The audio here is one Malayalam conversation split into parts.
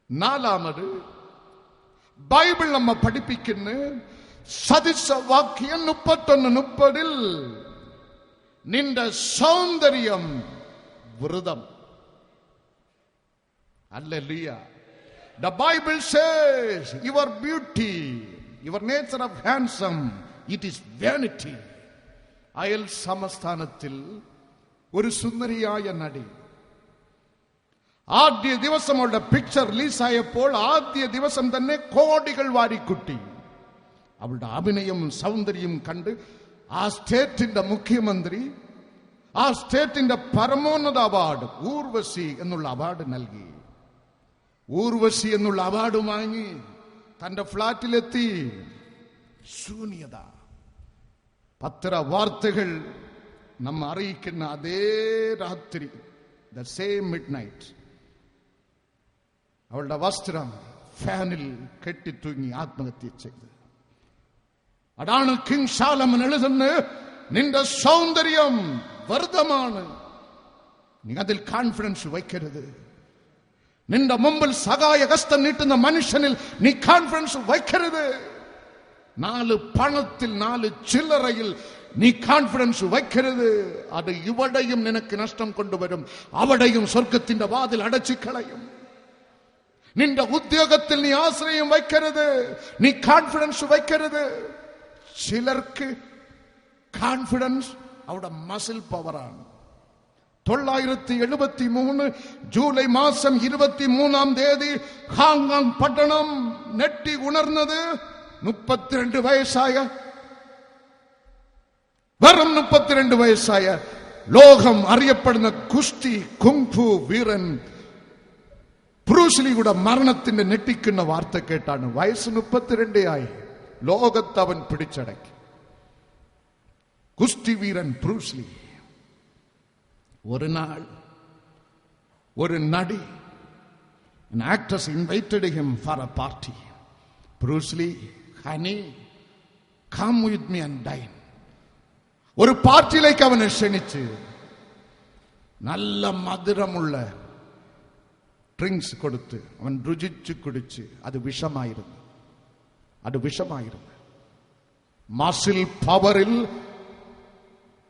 നാലാമത് ബൈബിൾ നമ്മ പഠിപ്പിക്കുന്ന സദൃശവാക്യം 31:30 നിന്റെ സൗന്ദര്യം വ്രതം. Hallelujah. The Bible says your beauty, your nature of handsome, it is vanity. അയൽ സംസ്ഥാനത്തിൽ ഒരു സുന്ദരിയായ നടി ആദ്യ ദിവസം അവളുടെ പിക്ചർ റിലീസായപ്പോൾ ആദ്യ ദിവസം തന്നെ കോടികൾ വാരിക്കുട്ടി. അവളുടെ അഭിനയവും സൗന്ദര്യം കണ്ട് ആ സ്റ്റേറ്റിന്റെ മുഖ്യമന്ത്രി ആ സ്റ്റേറ്റിന്റെ പരമോന്നത അവാർഡ് ഊർവശി എന്നുള്ള അവാർഡ് നൽകി. ഊർവശി എന്നുള്ള അവാർഡ് വാങ്ങി തന്റെ ഫ്ളാറ്റിലെത്തി. ശൂന്യത. പത്രവാർത്തകൾ നമ്മ അറിയിക്കുന്ന അതേ രാത്രി, ദ സെയിം മിഡ് നൈറ്റ്, അവളുടെ വസ്ത്രം ഫാനിൽ കെട്ടിത്തൂങ്ങി ആത്മഹത്യ ചെയ്ത്. അതാണ് കിങ് ശാലോമൻ എഴുതുന്നത്, നിന്റെ സൗന്ദര്യം വ്യർത്ഥമാണ്, നീ അതിൽ കോൺഫിഡൻസ് വയ്ക്കരുത്. നിന്റെ മുമ്പിൽ സഹായ ഹസ്തം നീട്ടുന്ന മനുഷ്യനിൽ നീ കോൺഫിഡൻസ് വയ്ക്കരുത്. 4 പണത്തിൽ 4 ചില്ലറയിൽ നീ കോൺഫിഡൻസ് വയ്ക്കരുത്. അത് ഇവിടെയും നിനക്ക് നഷ്ടം കൊണ്ടുവരും, അവിടെയും സ്വർഗത്തിന്റെ വാതിൽ അടച്ചു കളയും. നിന്റെ ഉദ്യോഗത്തിൽ നീ ആശ്രയം വയ്ക്കരുത്, നീ കോൺഫിഡൻസ് വയ്ക്കരുത്. ചിലർക്ക് കോൺഫിഡൻസ് അവിടെ മസിൽ പവറാണ്. 1973 ജൂലൈ മാസം 23-ാം തീയതി ഹാങ്കോങ് പട്ടണം നെട്ടി ഉണർന്നത് 32 വയസ്സായ, വെറും 32 വയസ്സായ ലോകം അറിയപ്പെടുന്ന കുസ്തി കുങ്ഫു വീരൻ ബ്രൂസ്ലിയുടെ മരണത്തിന്റെ ഞെട്ടിക്കുന്ന വാർത്ത കേട്ടാണ്. വയസ്സ് 32 ആയി. ലോകത്ത് അവൻ പിടിച്ചടക്കി. കുസ്തി വീരൻ ബ്രൂസ്ലി. ഒരു നാൾ ഒരു നടി, an actress invited him for a party. Bruce Lee, honey, come with me and dine. ഒരു പാർട്ടിയിലേക്ക് അവനെ ക്ഷണിച്ച് നല്ല മധുരമുള്ള ഡ്രിങ്ക്സ് കൊടുത്ത് അവൻ രുചിച്ചു കുടിച്ച്. അത് വിഷമായിരുന്നു. മസിൽ പവറിൽ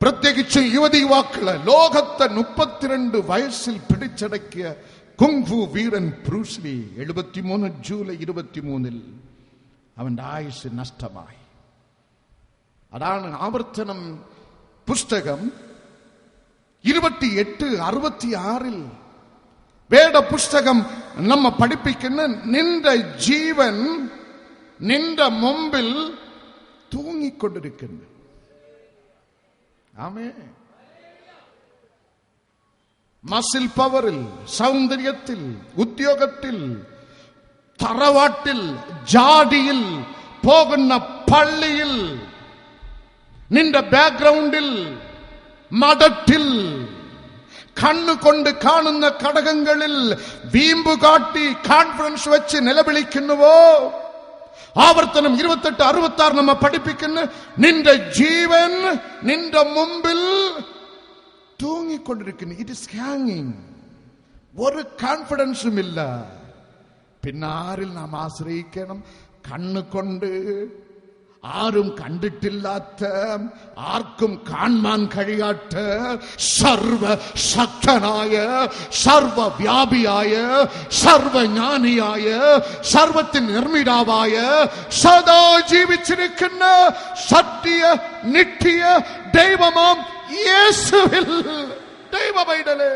പ്രത്യേകിച്ച് യുവതി യുവാക്കളെ ലോകത്തെ 32 വയസ്സിൽ പിടിച്ചടക്കിയ കുങ്ഫു വീരൻ ബ്രൂസ് ലീ 73 ജൂലൈ 23 അവന്റെ ആയുസ് നഷ്ടമായി. അതാണ് ആവർത്തനം പുസ്തകം 28:66 വേദപുസ്തകം നമ്മ പഠിപ്പിക്കുന്ന നിന്റെ ജീവൻ നിന്റെ മുമ്പിൽ തൂങ്ങിക്കൊണ്ടിരിക്കുന്നു. ആമേൻ. മസിൽ പവറിൽ, സൗന്ദര്യത്തിൽ, ഉദ്യോഗത്തിൽ, തറവാട്ടിൽ, ജാതിയിൽ, പോകുന്ന പള്ളിയിൽ, നിന്റെ ബാക്ക്ഗ്രൗണ്ടിൽ, മതത്തിൽ, കണ്ണുകൊണ്ട് കാണുന്ന ഘടകങ്ങളിൽ വീമ്പു കാട്ടി കോൺഫിഡൻസ് വെച്ച് നിലവിളിക്കുന്നുവോ? ആവർത്തനം 28:66 നമ്മ പഠിപ്പിക്കുന്ന നിന്റെ ജീവൻ നിന്റെ മുമ്പിൽ തൂങ്ങിക്കൊണ്ടിരിക്കുന്നു. ഇറ്റ് ഇസ് ഹാങ്ങിങ്. ഒരു കോൺഫിഡൻസും ഇല്ല. പിന്നെ ആരിൽ നാം ആശ്രയിക്കണം? കണ്ണുകൊണ്ട് ആരും കണ്ടിട്ടില്ലാത്ത, ആർക്കും കാണാൻ കഴിയാത്ത സർവശക്തനായ, സർവവ്യാപിയായ, സർവജ്ഞാനിയായ, സർവത്തിൻ നിർമ്മിതാവായ, സദാ ജീവിച്ചിരിക്കുന്ന സത്യ നിത്യ ദൈവമാം യേശുവിൽ ദൈവമൈഡലേ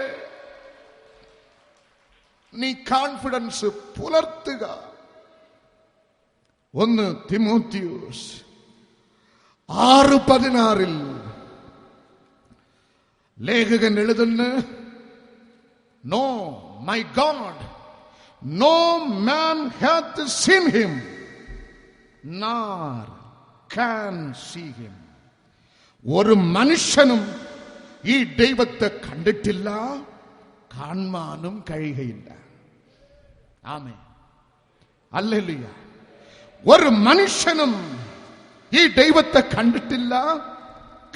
നീ കോൺഫിഡൻസ് പുലർത്തുക. 1 തിമോത്തിയോസ് 6:16 ലേഖകൻ എഴുതുന്നു, no my God, no man hath seen him nor can see him. ഒരു മനുഷ്യനും ഈ ദൈവത്തെ കണ്ടിട്ടില്ല, കാണാനും കഴിയുകയില്ല. ആമേൻ. ഹല്ലേലൂയ. ഒരു മനുഷ്യനും ഈ ദൈവത്തെ കണ്ടിട്ടില്ല,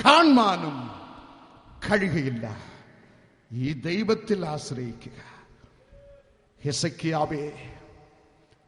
കാണാനും കഴിയുകയില്ല. ഈ ദൈവത്തിൽ ആശ്രയിക്കുക. ഹെസക്കിയാവേ,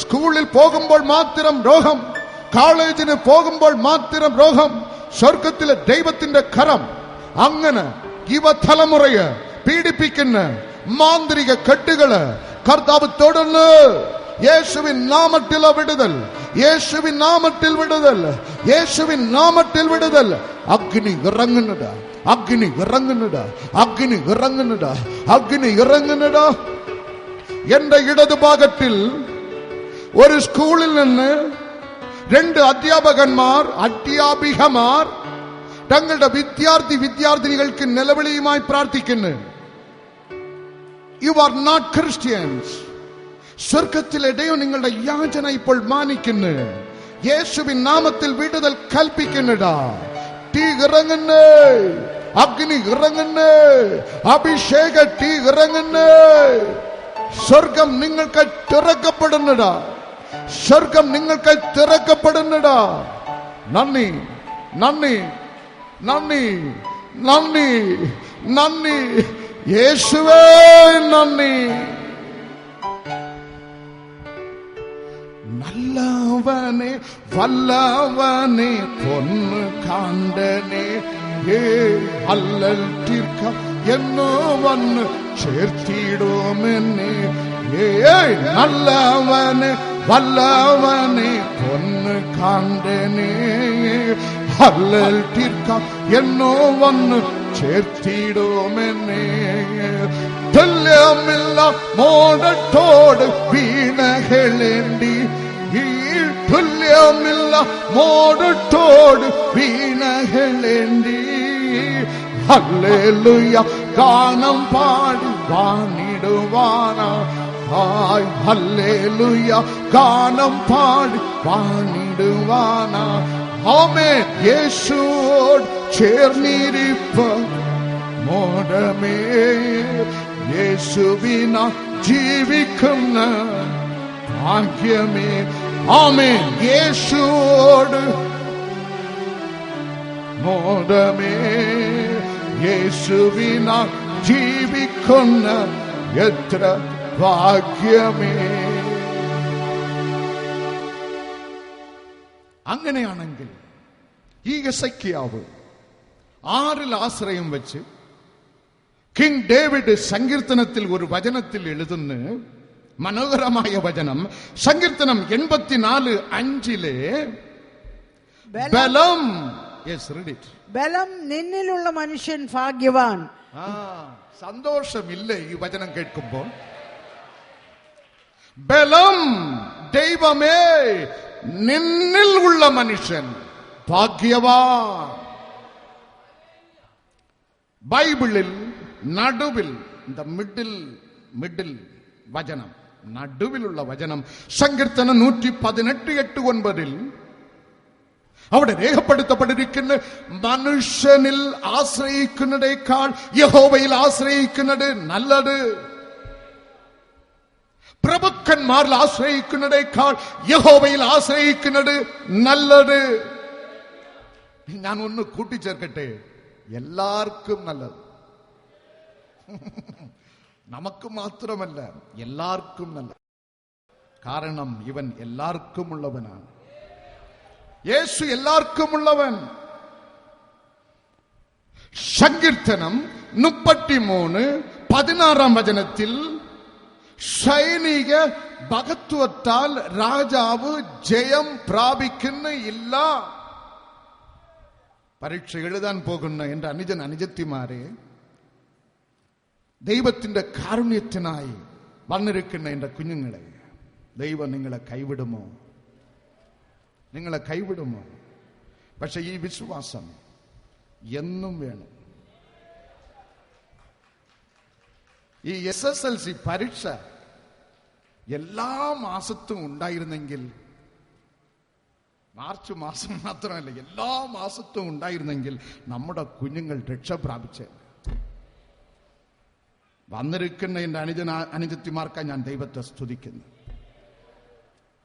സ്കൂളിൽ പോകുമ്പോൾ മാത്രം രോഗം, കോളേജിന് പോകുമ്പോൾ മാത്രം രോഗം. സ്വർഗത്തിലെ ദൈവത്തിന്റെ കരം അങ്ങനെ യുവതലമുറയെ പീഡിപ്പിക്കുന്ന മാന്ത്രിക കെട്ടുകള് കർത്താവ് തൊടുന്നു. യേശുവിൻ നാമത്തിൽ വിടുതൽ, യേശുവിൻ നാമത്തിൽ വിടുതൽ, യേശുവിൻ നാമത്തിൽ വിടുതൽ. അഗ്നി ഇറങ്ങുന്നത്, അഗ്നി ഇറങ്ങുന്നത്, അഗ്നി ഇറങ്ങുന്നത്, അഗ്നി ഇറങ്ങുന്നത്. എന്റെ ഇടതുഭാഗത്തിൽ ഒരു സ്കൂളിൽ നിന്ന് 2 അധ്യാപികമാർ തങ്ങളുടെ വിദ്യാർത്ഥിനികൾക്ക് നിലവിളിയുമായി പ്രാർത്ഥിക്കുന്നു. You are not Christians. സ്വർഗത്തിലെ ദൈവം നിങ്ങളുടെ യാചന ഇപ്പോൾ മാനിക്കുന്നു. യേശുവിൻ നാമത്തിൽ വിടുതൽ കൽപ്പിക്കുന്നതാ. തീ ഇറങ്ങുന്നു, അഗ്നി ഇറങ്ങുന്നു, അഭിഷേക തീ ഇറങ്ങുന്നു. സ്വർഗം നിങ്ങൾക്ക് തുറക്കപ്പെടുന്നതാ, സ്വർഗം നിങ്ങൾക്ക് തുറക്കപ്പെടുന്നതാ. നന്ദി, നന്ദി, നന്ദി, നന്ദി, നന്ദി യേശുവേ, നന്ദി. நல்லவனே வல்லவனே பொன்னு காண்டனே ஏ அல்லல் தீர்க்க എന്നോ വന്ന് ചേർത്തിടുമെന്നെ. ഏ നല്ലവനെ വല്ലവനെ പൊന്ന് കാണ്ടനെ அல்லல் தீர்க்க എന്നോ വന്ന് ചേർത്തിടുമെന്നെ. തുല്യമില്ല മോടത്തോട് വീണകളേണ്ടി, ഈ തുല്യമില്ല മോടത്തോട് വീണകളേണ്ടി. ഹല്ലേലൂയ ഗാനം പാടി വാണിടുവാനാ. ഹായ് ഹല്ലേലൂയ ഗാനം പാടി വാണിടുവാനാ. ആമേൻ. യേശുവോട് ചേർന്നിരിപ്പ മോടമേ, യേശുവിന ജീവിക്കുന്ന ഭാഗ്യമേ. ആമേൻ. യേശുവോട് മോടമേ, യേശുവിന ജീവിക്കുന്ന എത്ര ഭാഗ്യമേ. അങ്ങനെയാണെങ്കിൽ ഈ യെശയ്യാവ് 6 ആശ്രയം വെച്ച് കിങ് ഡേവിഡ് സങ്കീർത്തനത്തിൽ ഒരു വചനത്തിൽ എഴുതുന്ന മനോഹരമായ വചനം. സങ്കീർത്തനം 84:5 ബലം. Yes, read it. ബലം നിന്നിലുള്ള മനുഷ്യൻ ഭാഗ്യവാൻ. സന്തോഷമില്ലേ ഈ വചനം കേൾക്കുമ്പോൾ? ബലം, ദൈവമേ നിന്നിൽ ഉള്ള മനുഷ്യൻ ഭാഗ്യവാൻ. ബൈബിളിൽ നടുവിൽ മിഡിൽ വചനം, നടുവിലുള്ള വചനം സങ്കീർത്തനം 118:8-9 അവിടെ രേഖപ്പെടുത്തപ്പെട്ടിരിക്കുന്ന മനുഷ്യനിൽ ആശ്രയിക്കുന്നതിനേക്കാൾ യഹോവയിൽ ആശ്രയിക്കുന്നത് നല്ലത്. പ്രഭുക്കന്മാരിൽ ആശ്രയിക്കുന്നതിനേക്കാൾ യഹോവയിൽ ആശ്രയിക്കുന്നത് നല്ലത്. ഞാൻ ഒന്ന് കൂട്ടിച്ചേർക്കട്ടെ, എല്ലാവർക്കും നല്ലത്. നമുക്ക് മാത്രമല്ല, എല്ലാവർക്കും നല്ലത്. കാരണം ഇവൻ എല്ലാവർക്കും ഉള്ളവനാണ്. യേശു എല്ലാവർക്കും ഉള്ളവൻ. സങ്കീർത്തനം 33:16 വചനത്തിൽ സൈനിക ഭഗത്വത്താൽ രാജാവ് ജയം പ്രാപിക്കുന്നില്ല. പരീക്ഷ എഴുതാൻ പോകുന്ന എന്റെ അനുജത്തിമാരെ, ദൈവത്തിന്റെ കാരുണ്യത്തിനായി വന്നിരിക്കുന്ന എന്റെ കുഞ്ഞുങ്ങളെ, ദൈവം നിങ്ങളെ കൈവിടുമോ? നിങ്ങളെ കൈവിടുമോ? പക്ഷെ ഈ വിശ്വാസം എന്നും വേണം. ഈ SSLC പരീക്ഷ എല്ലാ മാസത്തും ഉണ്ടായിരുന്നെങ്കിൽ, മാർച്ച് മാസം മാത്രമല്ല എല്ലാ മാസത്തും ഉണ്ടായിരുന്നെങ്കിൽ നമ്മുടെ കുഞ്ഞുങ്ങൾ രക്ഷ പ്രാപിച്ചേ. വന്നിരിക്കുന്ന എന്റെ അനുജത്തിമാർക്കായി ഞാൻ ദൈവത്തെ സ്തുതിക്കുന്നു.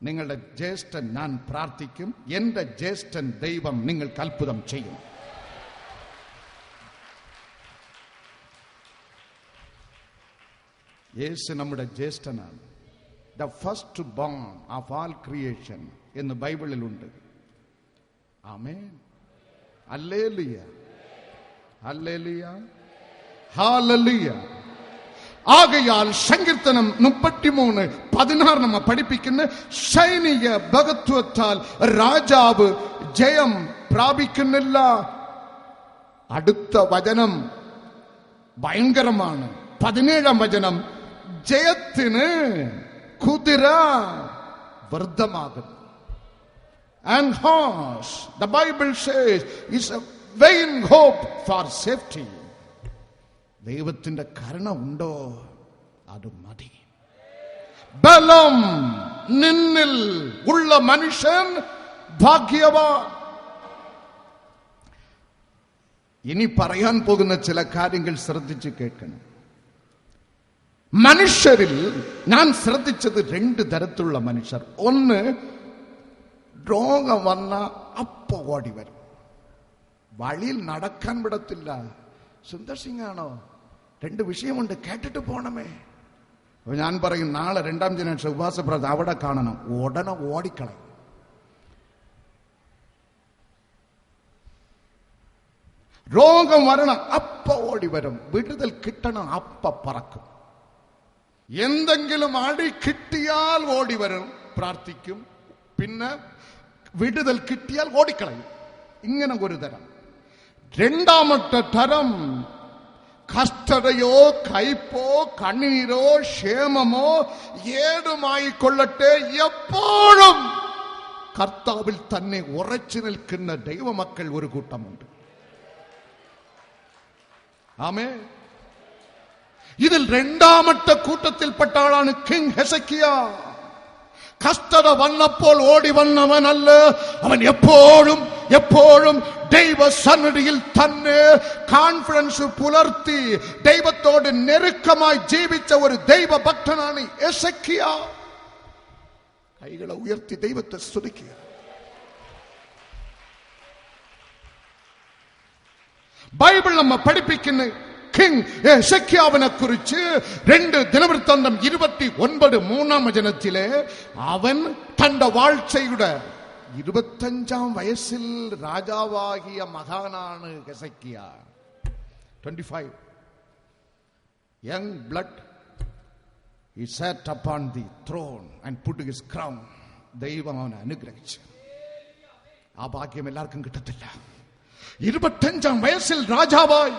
നിങ്ങളുടെ ജ്യേഷ്ഠൻ ഞാൻ പ്രാർത്ഥിക്കും. എന്റെ ജ്യേഷ്ഠൻ ദൈവം നിങ്ങൾക്ക് അത്ഭുതം ചെയ്യും. യേശു നമ്മുടെ ജ്യേഷ്ഠനാണ്. the first born of all creation എന്ന് ബൈബിളിലുണ്ട്. ആമേൻ. Hallelujah, hallelujah, hallelujah. ആകയാൽ സങ്കീർത്തനം 33:16 നമ്മ പഠിപ്പിക്കുന്ന സൈനിക ഭഗത്വത്താൽ രാജാവ് ജയം പ്രാപിക്കുന്നില്ല. അടുത്ത വചനം ഭയങ്കരമാണ്. 17-ാം വചനം, ജയത്തിന് കുതിര വ്യർത്ഥമാകുന്നു. And horse, the Bible says, is a vain hope for safety. ദൈവത്തിന്റെ കരുണ ഉണ്ടോ? അത് മതി. ബലം നിന്നിൽ ഉള്ള മനുഷ്യൻ ഭാഗ്യവാൻ. ഇനി പറയാൻ പോകുന്ന ചില കാര്യങ്ങൾ ശ്രദ്ധിച്ച് കേൾക്കണം. മനുഷ്യരിൽ ഞാൻ ശ്രദ്ധിച്ചത് 2 തരത്തിലുള്ള മനുഷ്യർ. ഒന്ന്, രോഗം വന്ന അപ്പ ഓടി വരും, വഴിയിൽ നടക്കാൻ വിടത്തില്ല. സുന്ദർ സിംഗ് ആണോ? 2 വിഷയമുണ്ട്, കേട്ടിട്ട് പോണമേ. അപ്പൊ ഞാൻ പറയും, നാളെ 2-ാം ദിനം ഉപവാസ പ്രാർത്ഥന അവിടെ കാണണം. ഉടനെ ഓടിക്കളയും. രോഗം വരണം, അപ്പ ഓടി വരും. വിടുതൽ കിട്ടണം, അപ്പ പറക്കും. എന്തെങ്കിലും അടി കിട്ടിയാൽ ഓടി വരും, പ്രാർത്ഥിക്കും. പിന്നെ വിടുതൽ കിട്ടിയാൽ ഓടിക്കളയും. ഇങ്ങനെ ഒരു തരം. 2-ാമത്തെ തരം, കഷ്ടതയോ കയ്പോ കണ്ണീരോ ക്ഷേമമോ ഏതുമായി കൊള്ളട്ടെ, എപ്പോഴും കർത്താവിൽ തന്നെ ഉറച്ചു നിൽക്കുന്ന ദൈവമക്കൾ ഒരു കൂട്ടമുണ്ട്. ആമേൻ. ഇതിൽ 2-ാമത്തെ കൂട്ടത്തിൽപ്പെട്ട ആളാണ് കിങ് ഹെസക്കിയ. കഷ്ടത വന്നപ്പോൾ ഓടി വന്നവനല്ല, അവൻ എപ്പോഴും എപ്പോഴും ദൈവ സന്നിധിയിൽ തന്നെ കോൺഫിഡൻസ് പുലർത്തി ദൈവത്തോട് നെരുക്കമായി ജീവിച്ച ഒരു ദൈവഭക്തനാണ് ഹെസക്കിയ. കൈകളെ ഉയർത്തി ദൈവത്തെ സ്തുതിക്കുക. ബൈബിൾ നമ്മ പഠിപ്പിക്കുന്ന കിങ് ഹെസക്കിയാവിനെ കുറിച്ച് 2 ദിനവൃത്താന്തം 29:3-ാം വചനത്തിലെ അവൻ തന്റെ വാഴ്ചയുടെ 25-ാം വയസ്സിൽ രാജാവാകിയ മഹാനാണ് Hezekiah. 25 young blood he sat upon the throne and put his crown. ദൈവം അവനെ അനുഗ്രഹിച്ചു. ആ ഭാഗ്യം എല്ലാവർക്കും കിട്ടത്തില്ല. 25-ാം വയസ്സിൽ രാജാവായി.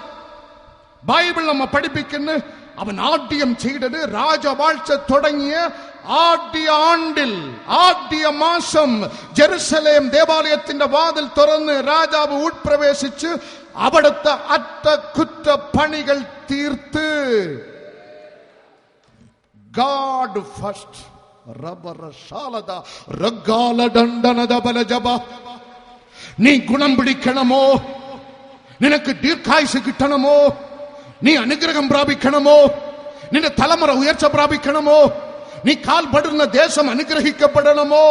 ബൈബിൾ നമ്മ പഠിപ്പിക്കുന്ന അവൻ ആദ്യം ചെയ്തത്, രാജവാഴ്ച തുടങ്ങിയ ആദ്യ ആണ്ടിൽ ആദ്യ മാസം ജെറുസലേം ദേവാലയത്തിന്റെ വാതിൽ തുറന്ന് രാജാവ് ഉൾപ്രവേശിച്ച് അവിടുത്തെ അറ്റകുറ്റപ്പണികൾ തീർത്ത് ഗാഡ് ഫസ്റ്റ് നീ ഗുണം പിടിക്കണമോ, നിനക്ക് ദീർഘായുസ് കിട്ടണമോ, നീ അനുഗ്രഹം പ്രാപിക്കണമോ, നിന്റെ തലമുറ ഉയർച്ച പ്രാപിക്കണമോ, നീ കാൽപടുന്ന ദേശം അനുഗ്രഹിക്കപ്പെടണമോ,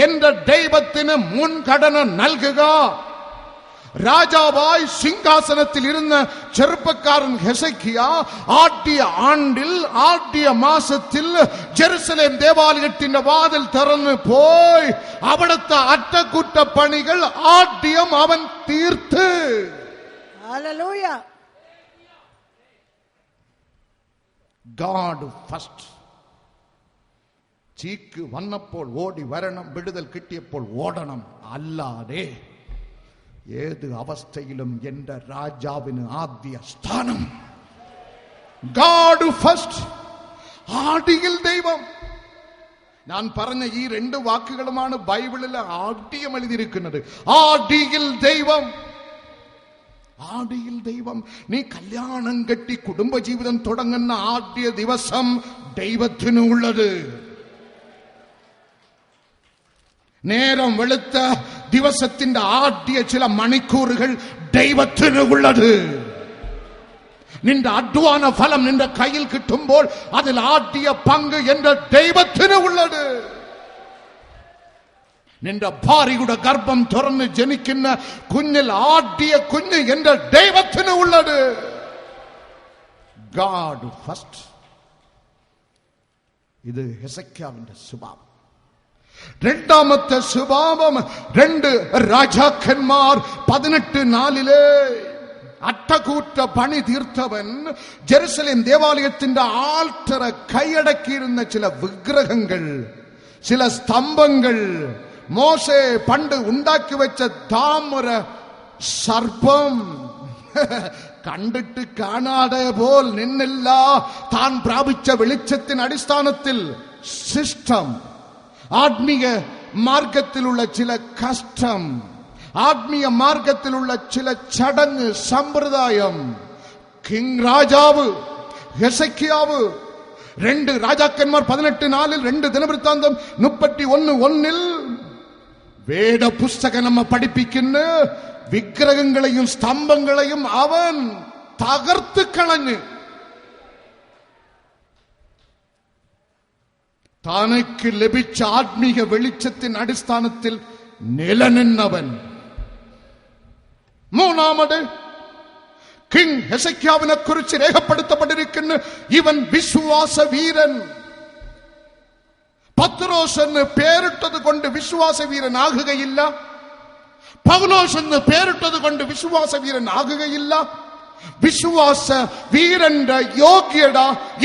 എന്റെ ദൈവത്തിന് മുൻഗണന നൽകുക. രാജാവായി സിംഹാസനത്തിൽ ഇരുന്ന ചെറുപ്പക്കാരൻ ഹെസക്കിയ ആദ്യ ആണ്ടിൽ ആദ്യ മാസത്തിൽ ജെറുസലേം ദേവാലയത്തിന്റെ വാതിൽ തുറന്ന് പോയി അവിടുത്തെ അറ്റകുറ്റപ്പണികൾ ആദ്യം അവൻ തീർത്ത്. ഹല്ലേലൂയ. God first. ചീക്ക് വന്നപ്പോൾ ഓടി വരണം, വിടുതൽ കിട്ടിയപ്പോൾ ഓടണം. അല്ലാതെ ഏത് അവസ്ഥയിലും എന്റെ രാജാവിന് ആദ്യ സ്ഥാനം. God first. ആദിയിൽ ദൈവം. ഞാൻ പറഞ്ഞ ഈ 2 വാക്കുകളുമാണ് ബൈബിളിൽ ആദ്യം എഴുതിയിരിക്കുന്നത്. ആദിയിൽ ദൈവം. ആദിയിൽ ദൈവം. നീ കല്യാണം കെട്ടി കുടുംബജീവിതം തുടങ്ങുന്ന ആദ്യ ദിവസം ദൈവത്തിനുള്ളത്. നേരം വെളുത്ത ദിവസത്തിന്റെ ആദ്യ ചില മണിക്കൂറുകൾ ദൈവത്തിനുള്ളത്. നിന്റെ അധ്വാന ഫലം നിന്റെ കയ്യിൽ കിട്ടുമ്പോൾ അതിൽ ആദ്യ പങ്ക് എന്റെ ദൈവത്തിനുള്ളത്. നിന്റെ ഭാര്യയുടെ ഗർഭം തുറന്ന് ജനിക്കുന്ന കുഞ്ഞിൽ ആദ്യ കുഞ്ഞ് എന്റെ ദൈവത്തിനുള്ളത്. God first. ഇത് ഹെസക്യാവിന്റെ സ്വഭാവം. രണ്ടാമത്തെ സ്വഭാവം, 2 രാജാക്കന്മാർ 18:4 അട്ടകൂറ്റ പണി തീർത്തവൻ ജെറുസലേം ദേവാലയത്തിന്റെ ആൾട്ടറ കൈയടക്കിയിരുന്ന ചില വിഗ്രഹങ്ങൾ, ചില സ്തംഭങ്ങൾ, മോശെ പണ്ട് ഉണ്ടാക്കി വെച്ച താമര സർപ്പം കണ്ടിട്ട് കാണാതെ പോൽ നിന്നില്ല. താൻ പ്രാപിച്ച വെളിച്ചത്തിന് അടിസ്ഥാനത്തിൽ സിസ്റ്റം, ആത്മീയ മാർഗത്തിലുള്ള ചില കഷ്ടം, ആത്മീയ മാർഗത്തിലുള്ള ചില ചടങ്ങ് സമ്പ്രദായം. കിങ് രാജാവ് ഹെസക്കിയാവ് 2 രാജാക്കന്മാർ 18:4, 2 ദിനവൃത്താന്തം 31:1 വേദപുസ്തകം നമ്മ പഠിപ്പിക്കുന്ന വിഗ്രഹങ്ങളെയും സ്തംഭങ്ങളെയും അവൻ തകർത്ത് കളഞ്ഞ് തനക്ക് ലഭിച്ച ആത്മീയ വെളിച്ചത്തിന് അടിസ്ഥാനത്തിൽ നിലനിന്നവൻ. മൂന്നാമത്, കിങ് ഹെസക്കിയാവിനെ കുറിച്ച് രേഖപ്പെടുത്തപ്പെട്ടിരിക്കുന്ന ഇവൻ വിശ്വാസ വീരൻ. പത്രോസ് എന്ന് പേരിട്ടത് കൊണ്ട് വിശ്വാസ വീരനാകുകയില്ല, പൗലോസ് എന്ന് പേരിട്ടത് കൊണ്ട് വിശ്വാസ വീരനാകുകയില്ല. വിശ്വാസ വീരന്റെ യോഗ്യത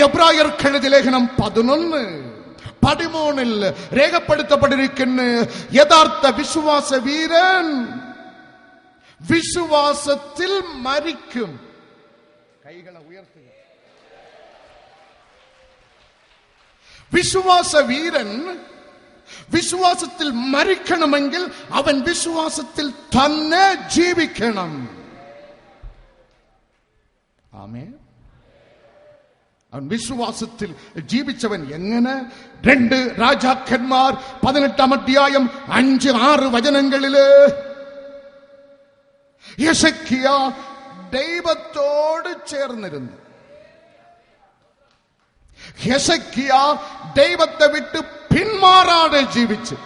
എബ്രായർക്ക് എഴുതിയ ലേഖനം 11:13 രേഖപ്പെടുത്തപ്പെട്ടിരിക്കുന്ന യഥാർത്ഥ വിശ്വാസ വീരൻ വിശ്വാസത്തിൽ മരിക്കും. കൈകളെ ഉയർത്തുക. വിശ്വാസ വീരൻ വിശ്വാസത്തിൽ മരിക്കണമെങ്കിൽ അവൻ വിശ്വാസത്തിൽ തന്നെ ജീവിക്കണം. ആമേൻ. അവൻ വിശ്വാസത്തിൽ ജീവിച്ചവൻ എങ്ങനെ? 2 രാജാക്കന്മാർ 18-ാം അധ്യായം 5-6 വചനങ്ങളില് ഹെസക്കിയ ദൈവത്തോട് ചേർന്നിരുന്നു. ഹെസക്കിയ ദൈവത്തെ വിട്ട് പിന്മാറാതെ ജീവിച്ചു.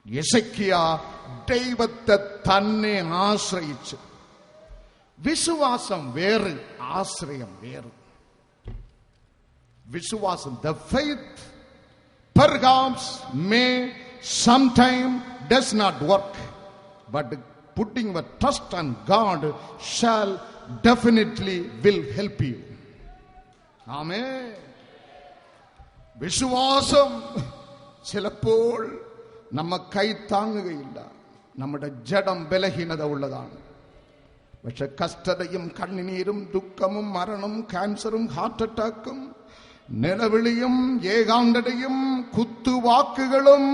ഹെസക്കിയ ദൈവത്തെ തന്നെ ആശ്രയിച്ചു. വിശ്വാസം വേറെ, ആശ്രയം വേറെ. വിശ്വാസം, the faith perhaps may sometime does not work, but putting your trust on God shall definitely will help you. Amen. വിശ്വാസം ചിലപ്പോൾ നമ്മ കൈ താങ്ങുകയില്ല. നമ്മുടെ ജഡം ബലഹീനത ഉള്ളതാണ്. പക്ഷെ കഷ്ടതയും കണ്ണുനീരും ദുഃഖവും മരണവും ക്യാൻസറും ഹാർട്ട് അറ്റാക്കും നിലവിളിയും ഏകാന്തതയും കുത്തുവാക്കുകളും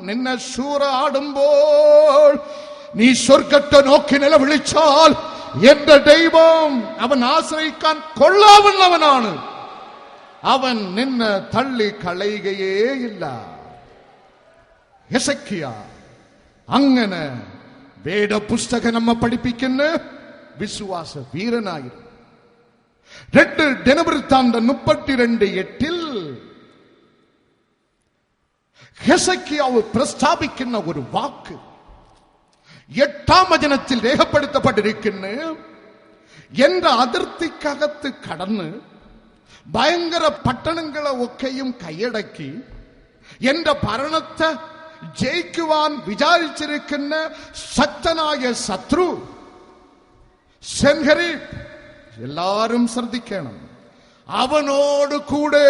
നിന്നെ ശൂറാടുമ്പോൾ നീ സ്വർഗത്തെ നോക്കി നിലവിളിച്ചാൽ എന്റെ ദൈവം അവൻ ആശ്രയിക്കാൻ കൊള്ളാവുന്നവനാണ്. അവൻ നിന്നെ തള്ളി കളയുകയേയില്ല. ഹെസക്കിയ അങ്ങനെ വേദപുസ്തകം നമ്മ പഠിപ്പിക്കുന്ന വിശ്വാസ വീരനായിരുന്നു. 2 ദിനവൃത്താന്തം 32:8 ഹെസക്കിയാവ് പ്രസ്താവിക്കുന്ന ഒരു വാക്ക് 8-ാം വചനത്തിൽ രേഖപ്പെടുത്തപ്പെട്ടിരിക്കുന്നു. എന്റെ അതിർത്തിക്കകത്ത് കടന്ന് ഭയങ്കര പട്ടണങ്ങളെ ഒക്കെയും കൈയടക്കി എന്റെ ഭരണത്തെ ജയിക്കുവാൻ വിചാരിച്ചിരിക്കുന്ന ശക്തനായ ശത്രു സെൻഹരീബ്, എല്ലാരും ശ്രദ്ധിക്കണം, അവനോട് കൂടെ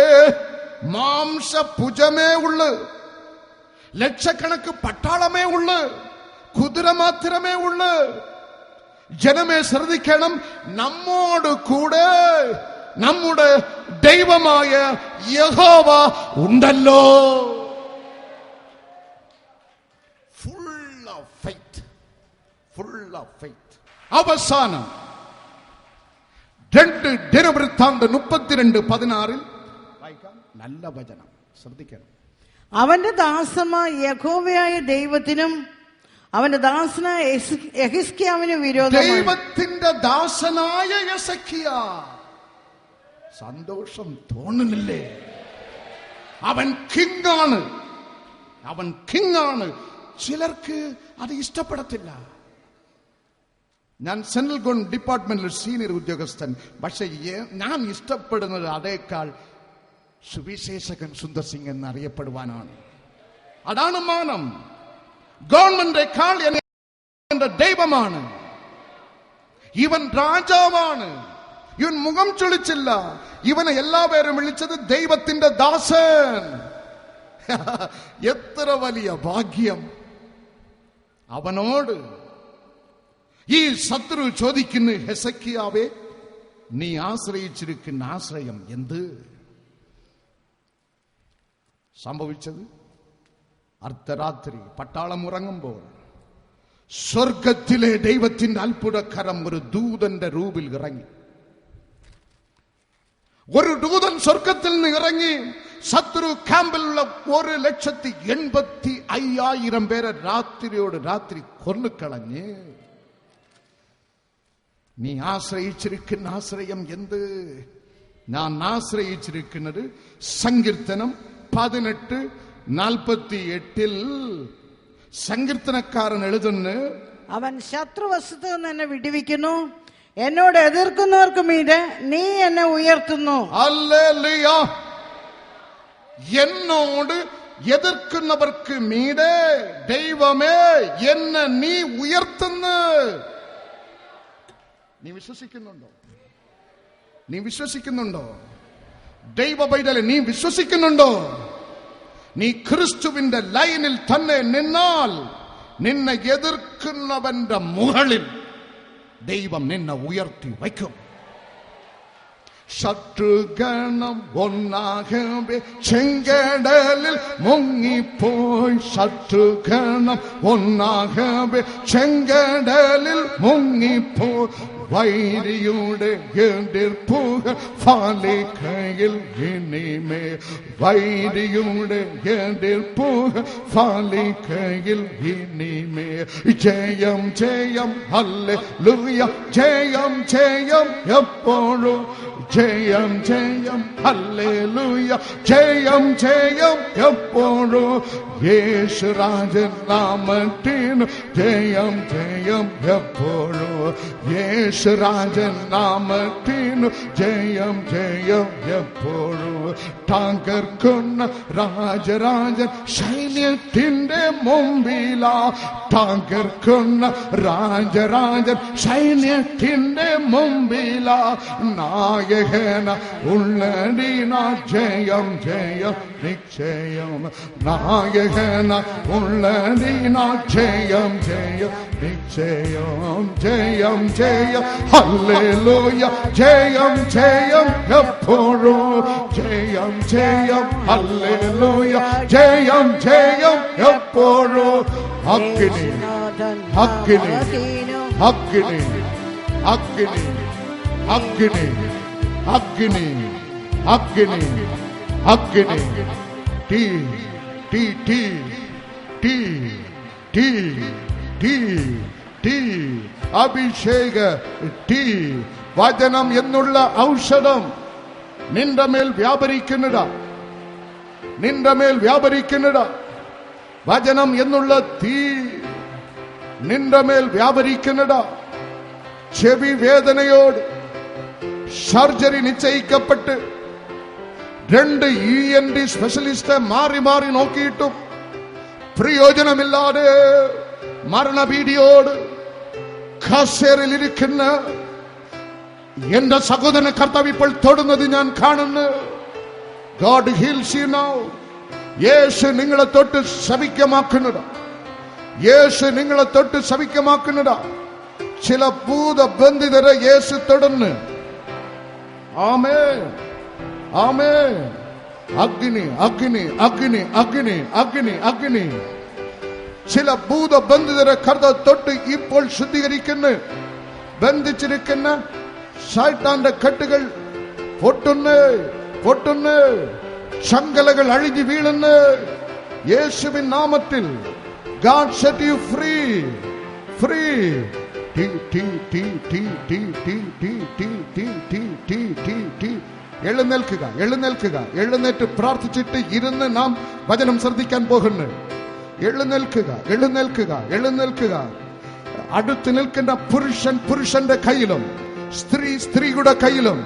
മാംസഭുജമേ ഉള്ളു, ലക്ഷക്കണക്ക് പട്ടാളമേ ഉള്ളു, കുതിര മാത്രമേ ഉള്ളു. ജനമേ ശ്രദ്ധിക്കണം, നമ്മോട് കൂടെ നമ്മുടെ ദൈവമായ യഹോവ ഉണ്ടല്ലോ. Full of faith, full of faith. അവസാനം 2 ദിനവൃത്താന്തം 32:16 വായിക്കാം. നല്ല വചനം, ശ്രദ്ധിക്കണം. അവന്റെ ദാസമായ യഹോവയായ ദൈവത്തിനും അവന്റെ ദാസനായ യെഹിസ്കിയാവിനും വിരോധമായി. ദൈവത്തിന്റെ ദാസനായ യെഹിസ്കിയ, സന്തോഷം തോന്നുന്നില്ലേ? അവൻ കിങ്ങാണ്, അവൻ കിങ്ങാണ്. ചിലർക്ക് അത് ഇഷ്ടപ്പെടത്തില്ല. ഞാൻ സെൻട്രൽ ഗവൺമെന്റ് ഡിപ്പാർട്ട്മെന്റിൽ സീനിയർ ഉദ്യോഗസ്ഥൻ. പക്ഷെ ഞാൻ ഇഷ്ടപ്പെടുന്നത് അതേക്കാൾ സുവിശേഷകൻ സുന്ദർ സിംഗ് എന്നറിയപ്പെടുവാനാണ്. അതാണ് മാനം. ഗവൺമെന്റിനേക്കാൾ എന്റെ ദൈവമാണ്, ഇവൻ രാജാവാണ്. ഇവൻ മുഖം ചുളിച്ചില്ല. ഇവനെ എല്ലാവരും വിളിച്ചത് ദൈവത്തിന്റെ ദാസൻ. എത്ര വലിയ ഭാഗ്യം. അവനോട് ഈ ശത്രു ചോദിക്കുന്നു, ഹെസക്കിയാവേ, നീ ആശ്രയിച്ചിരിക്കുന്ന ആശ്രയം എന്ത്? സംഭവിച്ചത് അർദ്ധരാത്രി പട്ടാളം ഉറങ്ങുമ്പോൾ സ്വർഗത്തിലെ ദൈവത്തിന്റെ അത്ഭുതകരം ഒരു ദൂതന്റെ രൂപിൽ ഇറങ്ങി. ഒരു ദൂതൻ സ്വർഗത്തിൽ നിന്ന് ഇറങ്ങി ശത്രു ക്യാമ്പിലുള്ള 1,85,000 പേരെ രാത്രിയോട് രാത്രി കൊന്നുകളഞ്ഞ്. നീ ആശ്രയിച്ചിരിക്കുന്ന ആശ്രയം എന്ത്? ഞാൻ ആശ്രയിച്ചിരിക്കുന്നത് സങ്കീർത്തനം 18:48 സങ്കീർത്തനക്കാരൻ എഴുതുന്നു, അവൻ ശത്രുവശത്ത് നിന്ന് എന്നെ വിടുവിക്കുന്നു, എന്നോട് എതിർക്കുന്നവർക്ക് മീതെ നീ എന്നെ ഉയർത്തുന്നു. ഹല്ലേലൂയ. എന്നോട് എതിർക്കുന്നവർക്ക് മീതെ ദൈവമേ എന്നെ നീ ഉയർത്തുന്നു. നീ വിശ്വസിക്കുന്നുണ്ടോ? നീ വിശ്വസിക്കുന്നുണ്ടോ? ദൈവ പൈതലെ, നീ വിശ്വസിക്കുന്നുണ്ടോ? നീ ക്രിസ്തുവിന്റെ ലൈനിൽ തന്നെ നിന്നാൽ നിന്നെ എതിർക്കുന്നവന്റെ മുകളിൽ ദൈവം നിന്നെ ഉയർത്തി വയ്ക്കും. ശത്രുഗണം ഒന്നാകവേ ചെങ്കടലിൽ മുങ്ങിപ്പോയി. ശത്രുഗണം ഒന്നാകവേ ചെങ്കടലിൽ മുങ്ങിപ്പോയി. വൈരിയുടെ എതിർപ്പുകൾ ഫലിക്കയിൽ ഇനിമേ. വൈരിയുടെ എതിർപ്പുകൾ ഫലിക്കയിൽ ഇനിമേ. ജയം ജയം ഹല്ലേലൂയ. ജയം ജയം എപ്പോഴും. ജയം ജയം ഹല്ലേലൂയ. ജയം ജയം എപ്പോഴും. യേശു രാജൻ നാമത്തിനു ജയം ജയം എപ്പോഴും. യേശു രാജൻ നാമത്തിനു ജയം ജയം എപ്പോഴും. തകർക്കുന്ന രാജരാജൻ സൈന്യത്തിന്റെ മുമ്പിലാ. തകർക്കുന്ന രാജരാജൻ സൈന്യത്തിന്റെ മുമ്പിലാ. നായകന ഉള്ളതിനാ ജയം ജയം നിശ്ചയം. നായകന ഉള്ളതിനാ ജയം ജയം നിശ്ചയം. ജയം ജയം ഹല്ലേലൂയ. ജയം ജയം എപ്പോഴും. ജയം ജയം ഹല്ലേലൂയ. ജയം ജയം എപ്പോഴും. അഗ്നി അഗ്നി അഗ്നി അഗ്നി അഗ്നി അഗ്നി അഗ്നി അഗ്നി. തീ തീ തീ തീ തീ തീ തീ. അഭിഷേക തീ. വചനം എന്നുള്ള ഔഷധം നിന്റെ മേൽ വ്യാപരിക്കുന്നതാ. നിന്റെ മേൽ വ്യാപരിക്കുന്നതാ. വചനം എന്നുള്ള തീ നിന്റെ മേൽ വ്യാപരിക്കുന്നതാ. ചെവി വേദനയോട് സർജറി നിശ്ചയിക്കപ്പെട്ട് 2 ENT സ്പെഷ്യലിസ്റ്റ് മാറി മാറി നോക്കിയിട്ടും പ്രയോജനമില്ലാതെ മരണഭീതിയോട് കസേരയിലിരിക്കുന്ന എന്റെ സഹോദരനെ കർത്താവ് ഇപ്പോൾ തൊടുന്നത് ഞാൻ കാണുന്നു. God heals you now. യേശു നിങ്ങളെ തൊട്ട് സൗഖ്യമാക്കുന്നതാ. യേശു നിങ്ങളെ തൊട്ട് സൗഖ്യമാക്കുന്നതാ. ചില ഭൂതബന്ധിതരെ യേശു തൊടുന്നു. ആമേൻ ആമേൻ. അഗ്നി അഗ്നി അഗ്നി അഗ്നി അഗ്നി അഗ്നി. ചില ഭൂതബന്ധിതരെ കർത്താവ് തൊട്ട് ഇപ്പോൾ ശുദ്ധീകരിക്കുന്നു. ബന്ധിച്ചിരിക്കുന്ന ശൈത്താന്റെ കെട്ടുകൾ പൊട്ടുന്നു പൊട്ടുന്നു. ശങ്കലകൾ അഴിഞ്ഞു വീഴുന്നു. യേശുവിൻ നാമത്തിൽ. God set you free. Free. എഴുന്നേൽക്കുക എഴുന്നേൽക്കുക. എഴുന്നേറ്റ് പ്രാർത്ഥിച്ചിട്ട് ഇരുന്ന് നാം വചനം ശ്രദ്ധിക്കാൻ പോകുന്നു. എഴുന്നേൽക്കുക എഴുന്നേൽക്കുക എഴുന്നേൽക്കുക. അടുത്ത് നിൽക്കുന്ന പുരുഷൻ പുരുഷന്റെ കയ്യിലും സ്ത്രീ സ്ത്രീയുടെ കയ്യിലും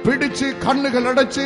പിടിച്ച് കണ്ണുകൾ അടച്ച്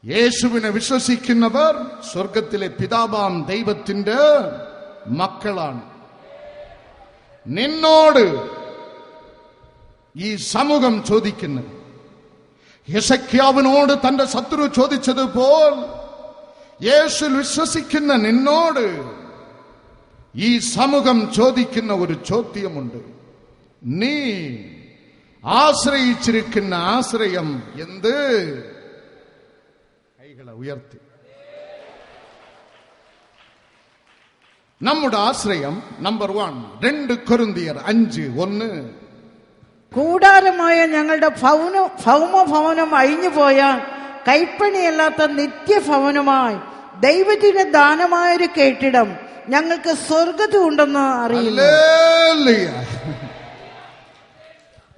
യേശുവിനെ വിശ്വസിക്കുന്നവർ സ്വർഗത്തിലെ പിതാവാം ദൈവത്തിന്റെ മക്കളാണ്. നിന്നോട് ഈ സമൂഹം ചോദിക്കുന്നു, യെശയ്യാവിനോട് തന്റെ ശത്രു ചോദിച്ചതുപോൽ യേശു വിശ്വസിക്കുന്ന നിന്നോട് ഈ സമൂഹം ചോദിക്കുന്ന ഒരു ചോദ്യമുണ്ട്. നീ ആശ്രയിച്ചിരിക്കുന്ന ആശ്രയം എന്ത്? കൈകളെ ഉയർത്തി. നമ്മുടെ ആശ്രയം നമ്പർ 1, 2 കൊരിന്ത്യർ 5:1. കൂടാരമായ ഞങ്ങളുടെ ഭൗമഭവനം അഴിഞ്ഞുപോയ കൈപ്പണിയല്ലാത്ത നിത്യഭവനമായി ദൈവത്തിന്റെ ദാനമായൊരു കെട്ടിടം ഞങ്ങൾക്ക് സ്വർഗത്തുണ്ടെന്ന് അറിയില്ല.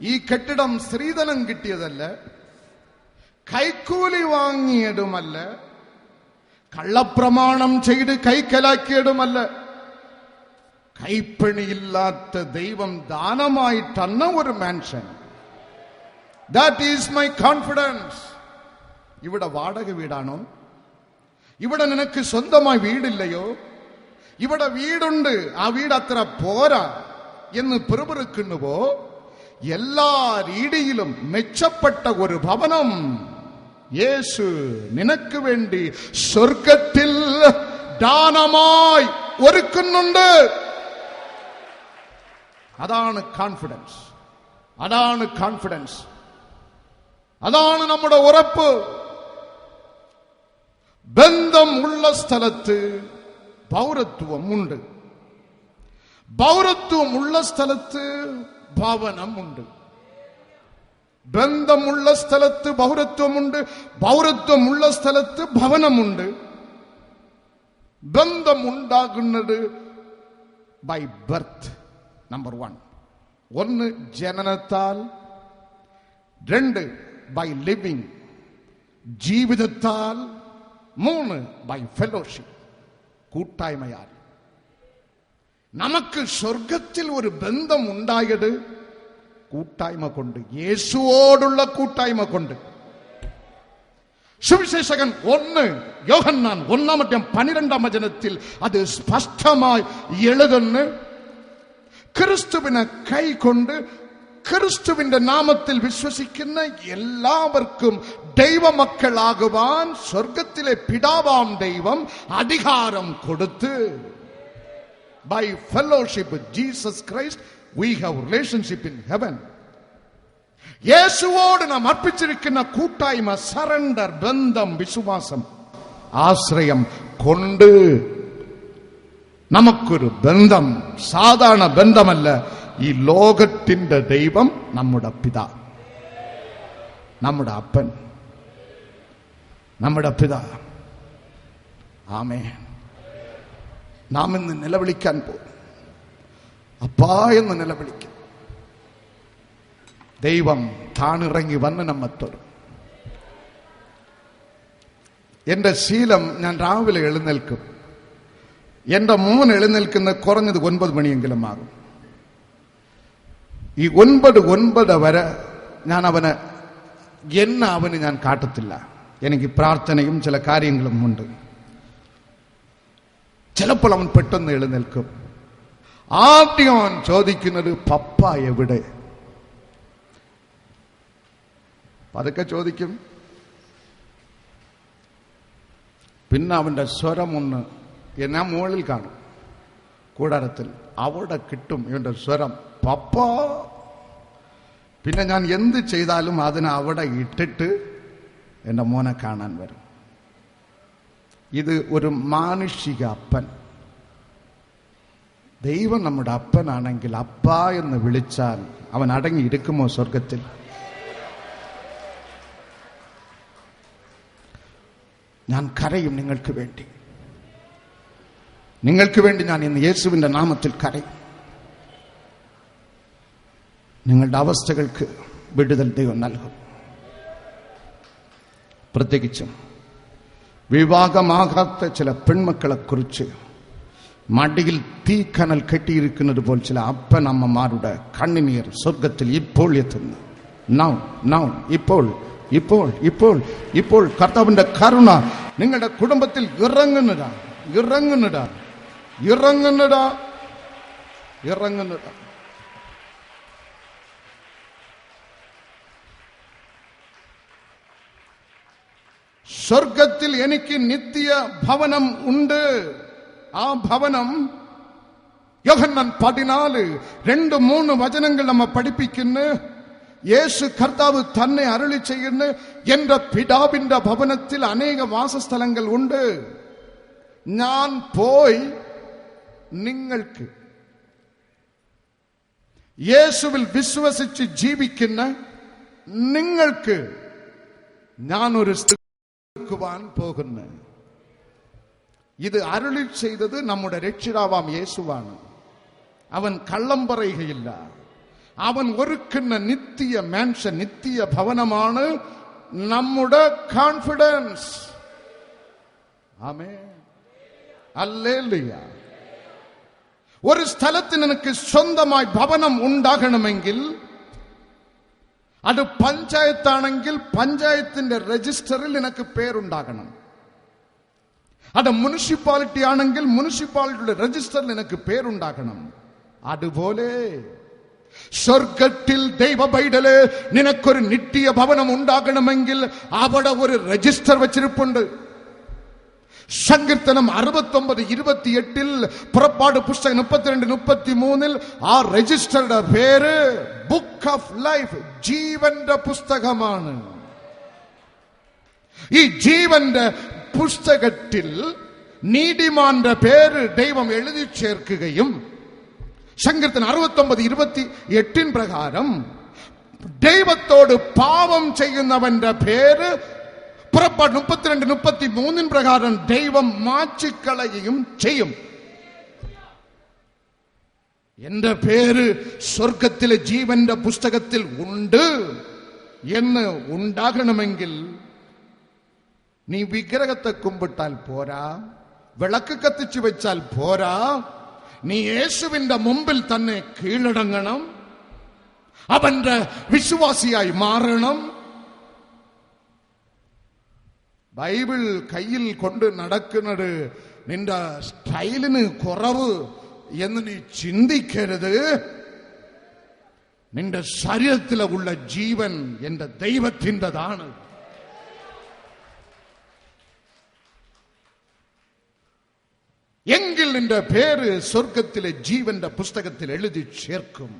ഈ കെട്ടിടം സ്ത്രീധനം കിട്ടിയതല്ല, കൈക്കൂലി വാങ്ങിയതുമല്ല, കള്ളപ്രമാണം ചെയ്ത് കൈക്കലാക്കിയതുമല്ല. കൈപ്പണിയില്ലാത്ത ദൈവം ദാനമായി തന്ന ഒരു mansion. That is my confidence. ഇവിടെ വാടക വീടാണോ? ഇവിടെ നിനക്ക് സ്വന്തമായി വീടില്ലയോ? ഇവിടെ വീടുണ്ട്, ആ വീട് അത്ര പോരാ എന്ന് പിറുപിറുക്കുന്നുവോ? എല്ലാ രീതിയിലും മെച്ചപ്പെട്ട ഒരു ഭവനം യേശു നിനക്ക് വേണ്ടി സ്വർഗത്തിൽ ദാനമായി ഒരുക്കുന്നുണ്ട്. അതാണ് കോൺഫിഡൻസ്. അതാണ് കോൺഫിഡൻസ്. അതാണ് നമ്മുടെ ഉറപ്പ്. ബന്ധമുള്ള സ്ഥലത്ത് പൗരത്വമുണ്ട്. പൗരത്വമുള്ള സ്ഥലത്ത് ഭവനമുണ്ട്. ബന്ധമുള്ള സ്ഥലത്ത് പൗരത്വമുണ്ട്. പൗരത്വമുള്ള സ്ഥലത്ത് ഭവനമുണ്ട്. ബന്ധമുണ്ടാകുന്നത് ബൈ ബർത്ത്. നമ്പർ 1 ജനനത്താൽ, 2 ബൈ ലിവിംഗ് ജീവിതത്താൽ, 3 ബൈ ഫെലോഷിപ്പ് കൂട്ടായ്മയാൽ. നമുക്ക് സ്വർഗത്തിൽ ഒരു ബന്ധം ഉണ്ടായത് കൂട്ടായ്മ കൊണ്ട്, യേശുവോടുള്ള കൂട്ടായ്മ കൊണ്ട്. സുവിശേഷകൻ 1 യോഹന്നാൻ 1:12 അത് സ്പഷ്ടമായി എഴുതുന്നു. ക്രിസ്തുവിനെ കൈകൊണ്ട് ക്രിസ്തുവിന്റെ നാമത്തിൽ വിശ്വസിക്കുന്ന എല്ലാവർക്കും ദൈവമക്കളാകുവാൻ സ്വർഗത്തിലെ പിതാവാം ദൈവം അധികാരം കൊടുത്ത്. By fellowship with Jesus Christ, we have relationship in heaven. യേശുവോട് നാം അർപ്പിച്ചിരിക്കുന്ന കൂട്ടായ്മ, സറണ്ടർ, ബന്ധം, വിശ്വാസം, ആശ്രയം കൊണ്ട് നമുക്കൊരു ബന്ധം. സാധാരണ ബന്ധമല്ല. ഈ ലോകത്തിന്റെ ദൈവം നമ്മുടെ പിതാ, നമ്മുടെ അപ്പൻ, നമ്മുടെ പിതാ. ആമേൻ. നാം ഇന്ന് നിലവിളിക്കാൻ പോകും. അപ്പാ എന്ന് നിലവിളിക്കും. ദൈവം താണിറങ്ങി വന്ന് നമ്മെ തൊടും. എന്റെ ശീലം, ഞാൻ രാവിലെ എഴുന്നേൽക്കും. എന്റെ മോൻ എഴുന്നേൽക്കുന്നത് കുറഞ്ഞത് 9 മണിയെങ്കിലും ആകും. ഈ 9 വരെ ഞാൻ അവന് ഞാൻ കാട്ടത്തില്ല. എനിക്ക് പ്രാർത്ഥനയും ചില കാര്യങ്ങളും ഉണ്ട്. ചിലപ്പോൾ അവൻ പെട്ടെന്ന് എഴുന്നേൽക്കും. ആദ്യം അവൻ ചോദിക്കുന്നത് പപ്പ എവിടെ? അതൊക്കെ ചോദിക്കും. പിന്നെ അവന്റെ സ്വരം ഒന്ന് ഞാൻ മുകളിൽ കാണും, കൂടാരത്തിൽ. അവിടെ കിട്ടും ഇവന്റെ സ്വരം, പപ്പ. പിന്നെ ഞാൻ എന്ത് ചെയ്താലും അതിനെ അവിടെ ഇട്ടിട്ട് എന്റെ മോനെ കാണാൻ വരും. ഇത് ഒരു മാനുഷിക അപ്പൻ. ദൈവം നമ്മുടെ അപ്പനാണെങ്കിൽ അപ്പ എന്ന് വിളിച്ചാൽ അവൻ അടങ്ങിയിരിക്കുമോ സ്വർഗത്തിൽ? ഞാൻ കരയും നിങ്ങൾക്ക് വേണ്ടി. നിങ്ങൾക്ക് വേണ്ടി ഞാൻ ഇന്ന് യേശുവിന്റെ നാമത്തിൽ കരയും. നിങ്ങളുടെ അവസ്ഥകൾക്ക് വിടുതൽ ദൈവം നൽകും. പ്രത്യേകിച്ചും വിവാഹമാകാത്ത ചില പെൺമക്കളെ കുറിച്ച് മടിയിൽ തീക്കനൽ കെട്ടിയിരിക്കുന്നത് പോൽ ചില അപ്പനമ്മമാരുടെ കണ്ണുനീർ സ്വർഗത്തിൽ ഇപ്പോൾ എത്തുന്നു. ഇപ്പോൾ ഇപ്പോൾ ഇപ്പോൾ ഇപ്പോൾ കർത്താവിന്റെ കരുണ നിങ്ങളുടെ കുടുംബത്തിൽ ഇറങ്ങുന്നതാ ഇറങ്ങുന്നതാ ഇറങ്ങുന്നതാ ഇറങ്ങുന്നതാ. സ്വർഗത്തിൽ എനിക്ക് നിത്യ ഭവനം ഉണ്ട്. ആ ഭവനം യോഹന്നാൻ 14:2-3 വചനങ്ങൾ നമ്മ പഠിപ്പിക്കുന്നു. യേശു കർത്താവ് തന്നെ അരുളി ചെയ്യുന്നു, എന്റെ പിതാവിന്റെ ഭവനത്തിൽ അനേക വാസസ്ഥലങ്ങൾ ഉണ്ട്. ഞാൻ പോയി നിങ്ങൾക്ക്, യേശുവിൽ വിശ്വസിച്ച് ജീവിക്കുന്ന നിങ്ങൾക്ക് ഞാനൊരു ാൻ പോകുന്നു. ഇത് അരുളി ചെയ്തത് നമ്മുടെ രക്ഷിതാവാം യേശുവാണ്. അവൻ കള്ളം പറയുകയില്ല. അവൻ ഒരുക്കുന്ന നിത്യ മാൻഷൻ, നിത്യ ഭവനമാണ് നമ്മുടെ കോൺഫിഡൻസ്. ആമേൻ, ഹല്ലേലൂയ. ഒരു സ്ഥലത്ത് നിനക്ക് സ്വന്തമായി ഭവനം ഉണ്ടാകണമെങ്കിൽ അത് പഞ്ചായത്താണെങ്കിൽ പഞ്ചായത്തിന്റെ രജിസ്റ്ററിൽ നിനക്ക് പേരുണ്ടാകണം. അത് മുനിസിപ്പാലിറ്റി ആണെങ്കിൽ മുനിസിപ്പാലിറ്റിയുടെ രജിസ്റ്ററിൽ നിനക്ക് പേരുണ്ടാകണം. അതുപോലെ സ്വർഗത്തിൽ ദൈവ പൈതലേ, നിനക്കൊരു നിത്യ ഭവനം ഉണ്ടാകണമെങ്കിൽ അവിടെ ഒരു രജിസ്റ്റർ വെച്ചിരിപ്പുണ്ട്. സങ്കീർത്തനം 69:28 പുറപ്പാട് പുസ്തകം 32:33 ആ രജിസ്റ്ററുടെ പേര് ബുക്ക് ഓഫ് ലൈഫ്, ജീവന്റെ പുസ്തകമാണ്. ഈ ജീവന്റെ പുസ്തകത്തിൽ നീതിമാന്റെ പേര് ദൈവം എഴുതി ചേർക്കുകയും സങ്കീർത്തനം 69:28 പ്രകാരം ദൈവത്തോട് പാപം ചെയ്യുന്നവന്റെ പേര് പുറപ്പാട് 32:33 പ്രകാരം ദൈവം മാറ്റിക്കളയുകയും ചെയ്യും. എന്റെ പേര് സ്വർഗത്തിലെ ജീവന്റെ പുസ്തകത്തിൽ ഉണ്ട് എന്ന് ഉണ്ടാകണമെങ്കിൽ നീ വിഗ്രഹത്തെ കുമ്പിട്ടാൽ പോരാ, വിളക്ക് കത്തിച്ചു വെച്ചാൽ പോരാ, നീ യേശുവിന്റെ മുമ്പിൽ തന്നെ കീഴടങ്ങണം, അവന്റെ വിശ്വാസിയായി മാറണം. ബൈബിൾ കയ്യിൽ കൊണ്ട് നടക്കുന്നത് നിന്റെ സ്റ്റൈലിന് കുറവ് എന്ന് നീ ചിന്തിക്കരുത്. നിന്റെ ശരീരത്തിലുള്ള ജീവൻ എന്റെ ദൈവത്തിൻ്റെതാണ്. എങ്കിൽ നിന്റെ പേര് സ്വർഗത്തിലെ ജീവന്റെ പുസ്തകത്തിൽ എഴുതി ചേർക്കും.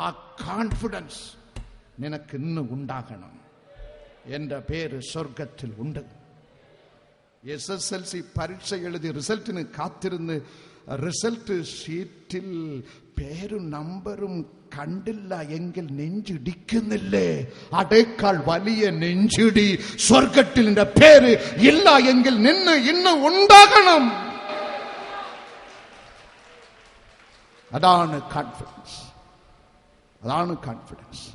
ആ കോൺഫിഡൻസ് നിനക്ക് ഇന്ന് ഉണ്ടാകണം. എന്റെ പേര് സ്വർഗത്തിൽ ഉണ്ട്. SSLC പരീക്ഷ എഴുതി റിസൾട്ടിന് കാത്തിരുന്ന് റിസൾട്ട് ഷീറ്റിൽ പേരും നമ്പറും കണ്ടില്ല എങ്കിൽ നെഞ്ചിടിക്കുന്നില്ലേ? അതേക്കാൾ വലിയ നെഞ്ചിടി സ്വർഗത്തിൽ നിന്റെ പേര് ഇല്ല എങ്കിൽ നിന്ന് ഇന്ന് ഉണ്ടാകണം. അതാണ് കോൺഫിഡൻസ്. അതാണ് കോൺഫിഡൻസ്.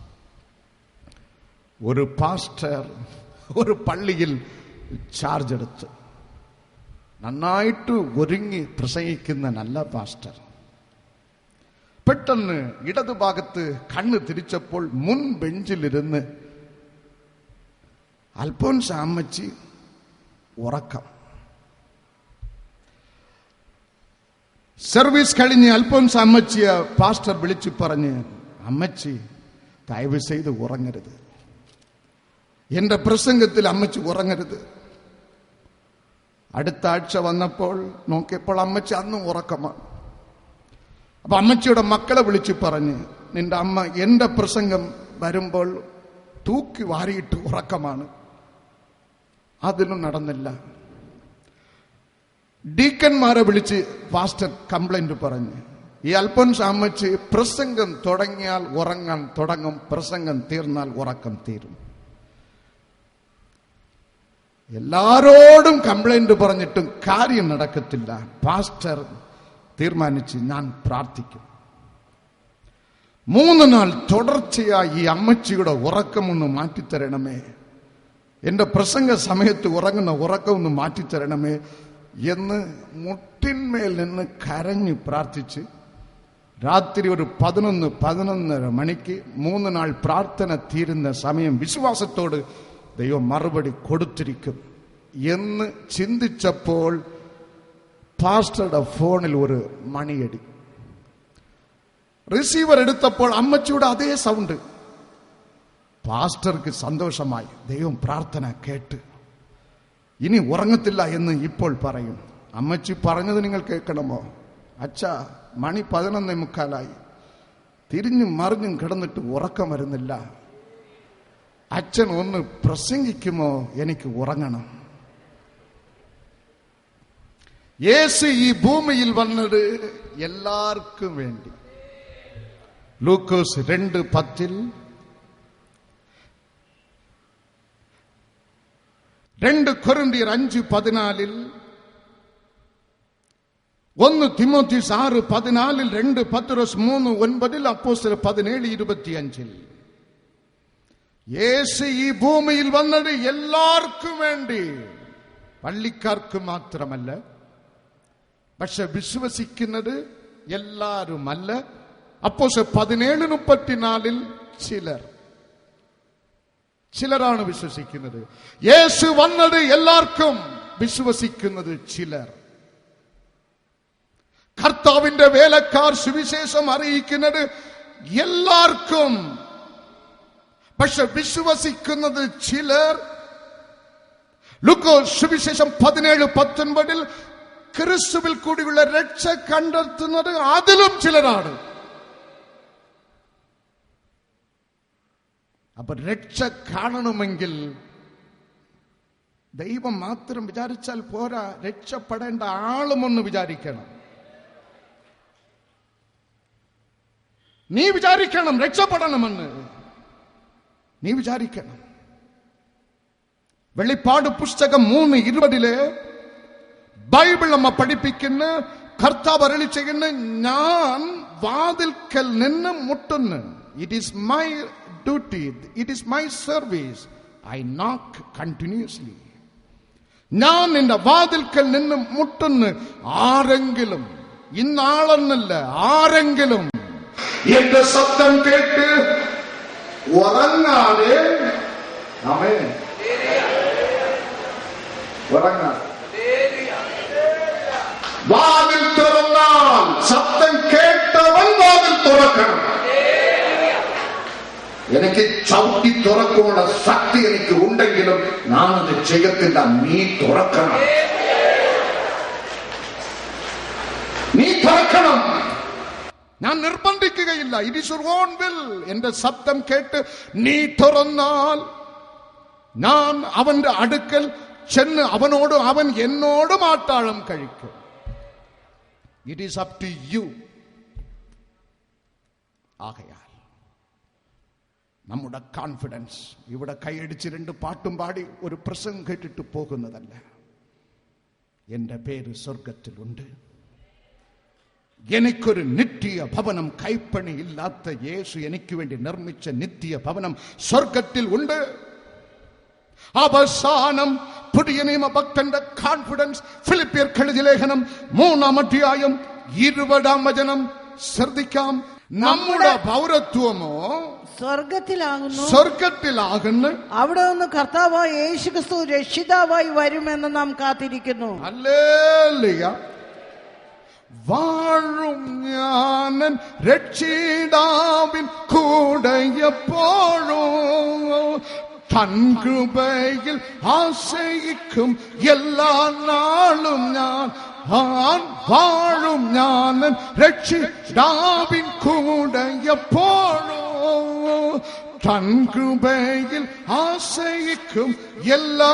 ഒരു പാസ്റ്റർ ഒരു പള്ളിയിൽ ചാർജ് എടുത്ത് നന്നായിട്ട് ഒരുങ്ങി പ്രസംഗിക്കുന്ന നല്ല പാസ്റ്റർ പെട്ടെന്ന് ഇടതുഭാഗത്ത് കണ്ണ് തിരിച്ചപ്പോൾ മുൻ ബെഞ്ചിലിരുന്ന് അൽഫോൻസ അമ്മച്ചി ഉറക്കം. സർവീസ് കഴിഞ്ഞ് അൽഫോൻസ അമ്മച്ചിയെ പാസ്റ്റർ വിളിച്ചു പറഞ്ഞ്, അമ്മച്ചി ദയവ് ചെയ്ത് ഉറങ്ങരുത്, എന്റെ പ്രസംഗത്തിൽ അമ്മച്ചി ഉറങ്ങരുത്. അടുത്ത ആഴ്ച വന്നപ്പോൾ നോക്കിയപ്പോൾ അമ്മച്ചി അന്നും ഉറക്കമാണ്. അപ്പൊ അമ്മച്ചിയുടെ മക്കളെ വിളിച്ചു പറഞ്ഞ്, നിന്റെ അമ്മ എന്റെ പ്രസംഗം വരുമ്പോൾ തൂക്കി വാരിയിട്ട് ഉറക്കമാണ്. അതിനും നടന്നില്ല. ഡീക്കന്മാരെ വിളിച്ച് പാസ്റ്റർ കംപ്ലൈന്റ് പറഞ്ഞു, ഈ അൽഫോൻസ അമ്മച്ചി പ്രസംഗം തുടങ്ങിയാൽ ഉറങ്ങാൻ തുടങ്ങും, പ്രസംഗം തീർന്നാൽ ഉറക്കം തീരും. എല്ലാരോടും കംപ്ലൈന്റ് പറഞ്ഞിട്ടും കാര്യം നടക്കത്തില്ല. പാസ്റ്റർ തീരുമാനിച്ച്, ഞാൻ പ്രാർത്ഥിക്കും, 3 നാൾ തുടർച്ചയായി ഈ അമ്മച്ചിയുടെ ഉറക്കം ഒന്ന് മാറ്റിത്തരണമേ, എന്റെ പ്രസംഗ സമയത്ത് ഉറങ്ങുന്ന ഉറക്കം ഒന്ന് മാറ്റിത്തരണമേ എന്ന് മുട്ടിന്മേൽ നിന്ന് കരഞ്ഞു പ്രാർത്ഥിച്ച് രാത്രി ഒരു 11-11:30 മണിക്ക് 3 നാൾ പ്രാർത്ഥന തീരുന്ന സമയം വിശ്വാസത്തോട് ദൈവം മറുപടി കൊടുത്തിരിക്കും എന്ന് ചിന്തിച്ചപ്പോൾ പാസ്റ്ററുടെ ഫോണിൽ ഒരു മണിയടി. റിസീവർ എടുത്തപ്പോൾ അമ്മച്ചിയുടെ അതേ സൗണ്ട്. പാസ്റ്റർക്ക് സന്തോഷമായി. ദൈവം പ്രാർത്ഥന കേട്ട് ഇനി ഉറങ്ങത്തില്ല എന്ന് ഇപ്പോൾ പറയും. അമ്മച്ചി പറഞ്ഞത് നിങ്ങൾ കേൾക്കണമോ? അച്ഛാ, മണി 11:45, തിരിഞ്ഞും മറിഞ്ഞും കിടന്നിട്ട് ഉറക്കം വരുന്നില്ല. അച്ഛൻ ഒന്ന് പ്രസംഗിക്കുമോ? എനിക്ക് ഉറങ്ങണം. യേശു ഈ ഭൂമിയിൽ വന്നത് എല്ലാവർക്കും വേണ്ടി. ലൂക്കോസ് 2:10, 2 കൊരിന്ത്യർ 5:14, 1 തിമോഥീസ് 6:14, 2 പത്രോസ് 3:9, അപ്പോസ്തലർ 17:25. യേശു ഈ ഭൂമിയിൽ വന്നത് എല്ലാവർക്കും വേണ്ടി, പള്ളിക്കാർക്ക് മാത്രമല്ല. പക്ഷെ വിശ്വസിക്കുന്നത് എല്ലാവരുമല്ല. അപ്പോസ്തലർ 17:34 ചിലരാണ് വിശ്വസിക്കുന്നത്. യേശു വന്നത് എല്ലാവർക്കും, വിശ്വസിക്കുന്നത് ചിലർ. കർത്താവിന്റെ വേലക്കാർ സുവിശേഷം അറിയിക്കുന്നത് എല്ലാവർക്കും, പക്ഷെ വിശ്വസിക്കുന്നത് ചിലർ. ലൂക്കോസ് സുവിശേഷം 17:19 ക്രിസ്തുവിൽ കൂടിയുള്ള രക്ഷ കണ്ടെത്തുന്നത് അതിലും ചിലരാണ്. അപ്പൊ രക്ഷ കാണണമെങ്കിൽ ദൈവം മാത്രം വിചാരിച്ചാൽ പോരാ, രക്ഷപ്പെടേണ്ട ആളുമൊന്ന് വിചാരിക്കണം. നീ വിചാരിക്കണം രക്ഷപ്പെടണമെന്ന്. നീ വിചാരിക്കണം. വെളിപ്പാട് പുസ്തകം 3:20 ബൈബിൾ നമ്മ പഠിപ്പിക്കുന്ന, കർത്താവ് അരുളി ചെയ്യുന്ന, ഞാൻ വാതിൽക്കൽ നിന്ന് മുട്ടുന്നു. It is my duty, it is my service, I knock continuously. ഞാൻ നിന്റെ വാതിൽക്കൽ നിന്ന് മുട്ടുന്നു. ആരെങ്കിലും, ഇന്നാളെന്നല്ല, ആരെങ്കിലും എന്റെ ശബ്ദം കേട്ട് ഉറങ്ങാതെ, ആമേൻ, ഉറങ്ങാതെ വാതിൽ തുറന്നാൽ, ശബ്ദം കേട്ടവൻ വാതിൽ തുറക്കണം. എനിക്ക് ചവിട്ടി തുറക്കുള്ള ശക്തി എനിക്ക് ഉണ്ടെങ്കിലും ഞാനത് ചെയ്യത്തില്ല. നീ തുറക്കണം, നീ തുറക്കണം. ഞാൻ നിർബന്ധിക്കുകയില്ല. It is your own will. എന്റെ ശബ്ദം കേട്ട് നീ തുറന്നാൽ ഞാൻ അവന്റെ അടുക്കൽ ചെന്ന് അവനോട്, അവൻ എന്നോടും ആട്ടാഴം കഴിക്കും. It is up to you. ആകയാൽ നമ്മുടെ കോൺഫിഡൻസ് ഇവിടെ കൈയടിച്ച് 2 പാട്ടും പാടി ഒരു പ്രസംഗം കേട്ടിട്ട് പോകുന്നതല്ല. എന്റെ പേര് സ്വർഗത്തിലുണ്ട്. എനിക്കൊരു നിത്യ ഭവനം, കൈപ്പണി ഇല്ലാത്ത യേശു എനിക്ക് വേണ്ടി നിർമ്മിച്ച നിത്യ ഭവനം സ്വർഗത്തിൽ ഉണ്ട്. അവസാനം പുതിയ നിയമ ഭക്തന്റെ കോൺഫിഡൻസ് ഫിലിപ്പിയർ എഴുതിയ ലേഖനം 3:20 ശ്രദ്ധിക്കാം. നമ്മുടെ പൗരത്വമോ സ്വർഗത്തിലാകുന്നു. അവിടെ നിന്ന് കർത്താവായ യേശുക്രിസ്തു രക്ഷിതാവായി വരുമെന്ന് നാം കാത്തിരിക്കുന്നു. ഹല്ലേലൂയ. വാഴും ഞാൻ രക്ഷിതാവിൻ കൂടെ എപ്പോഴും, തൻ കൃപയിൽ ആശ്രയിക്കും എല്ലാ നാളും ഞാൻ. വാഴും ഞാൻ രക്ഷിതാവിൻ കൂടെ എപ്പോഴും, തൻ കൃപയിൽ ആശ്രയിക്കും എല്ലാ.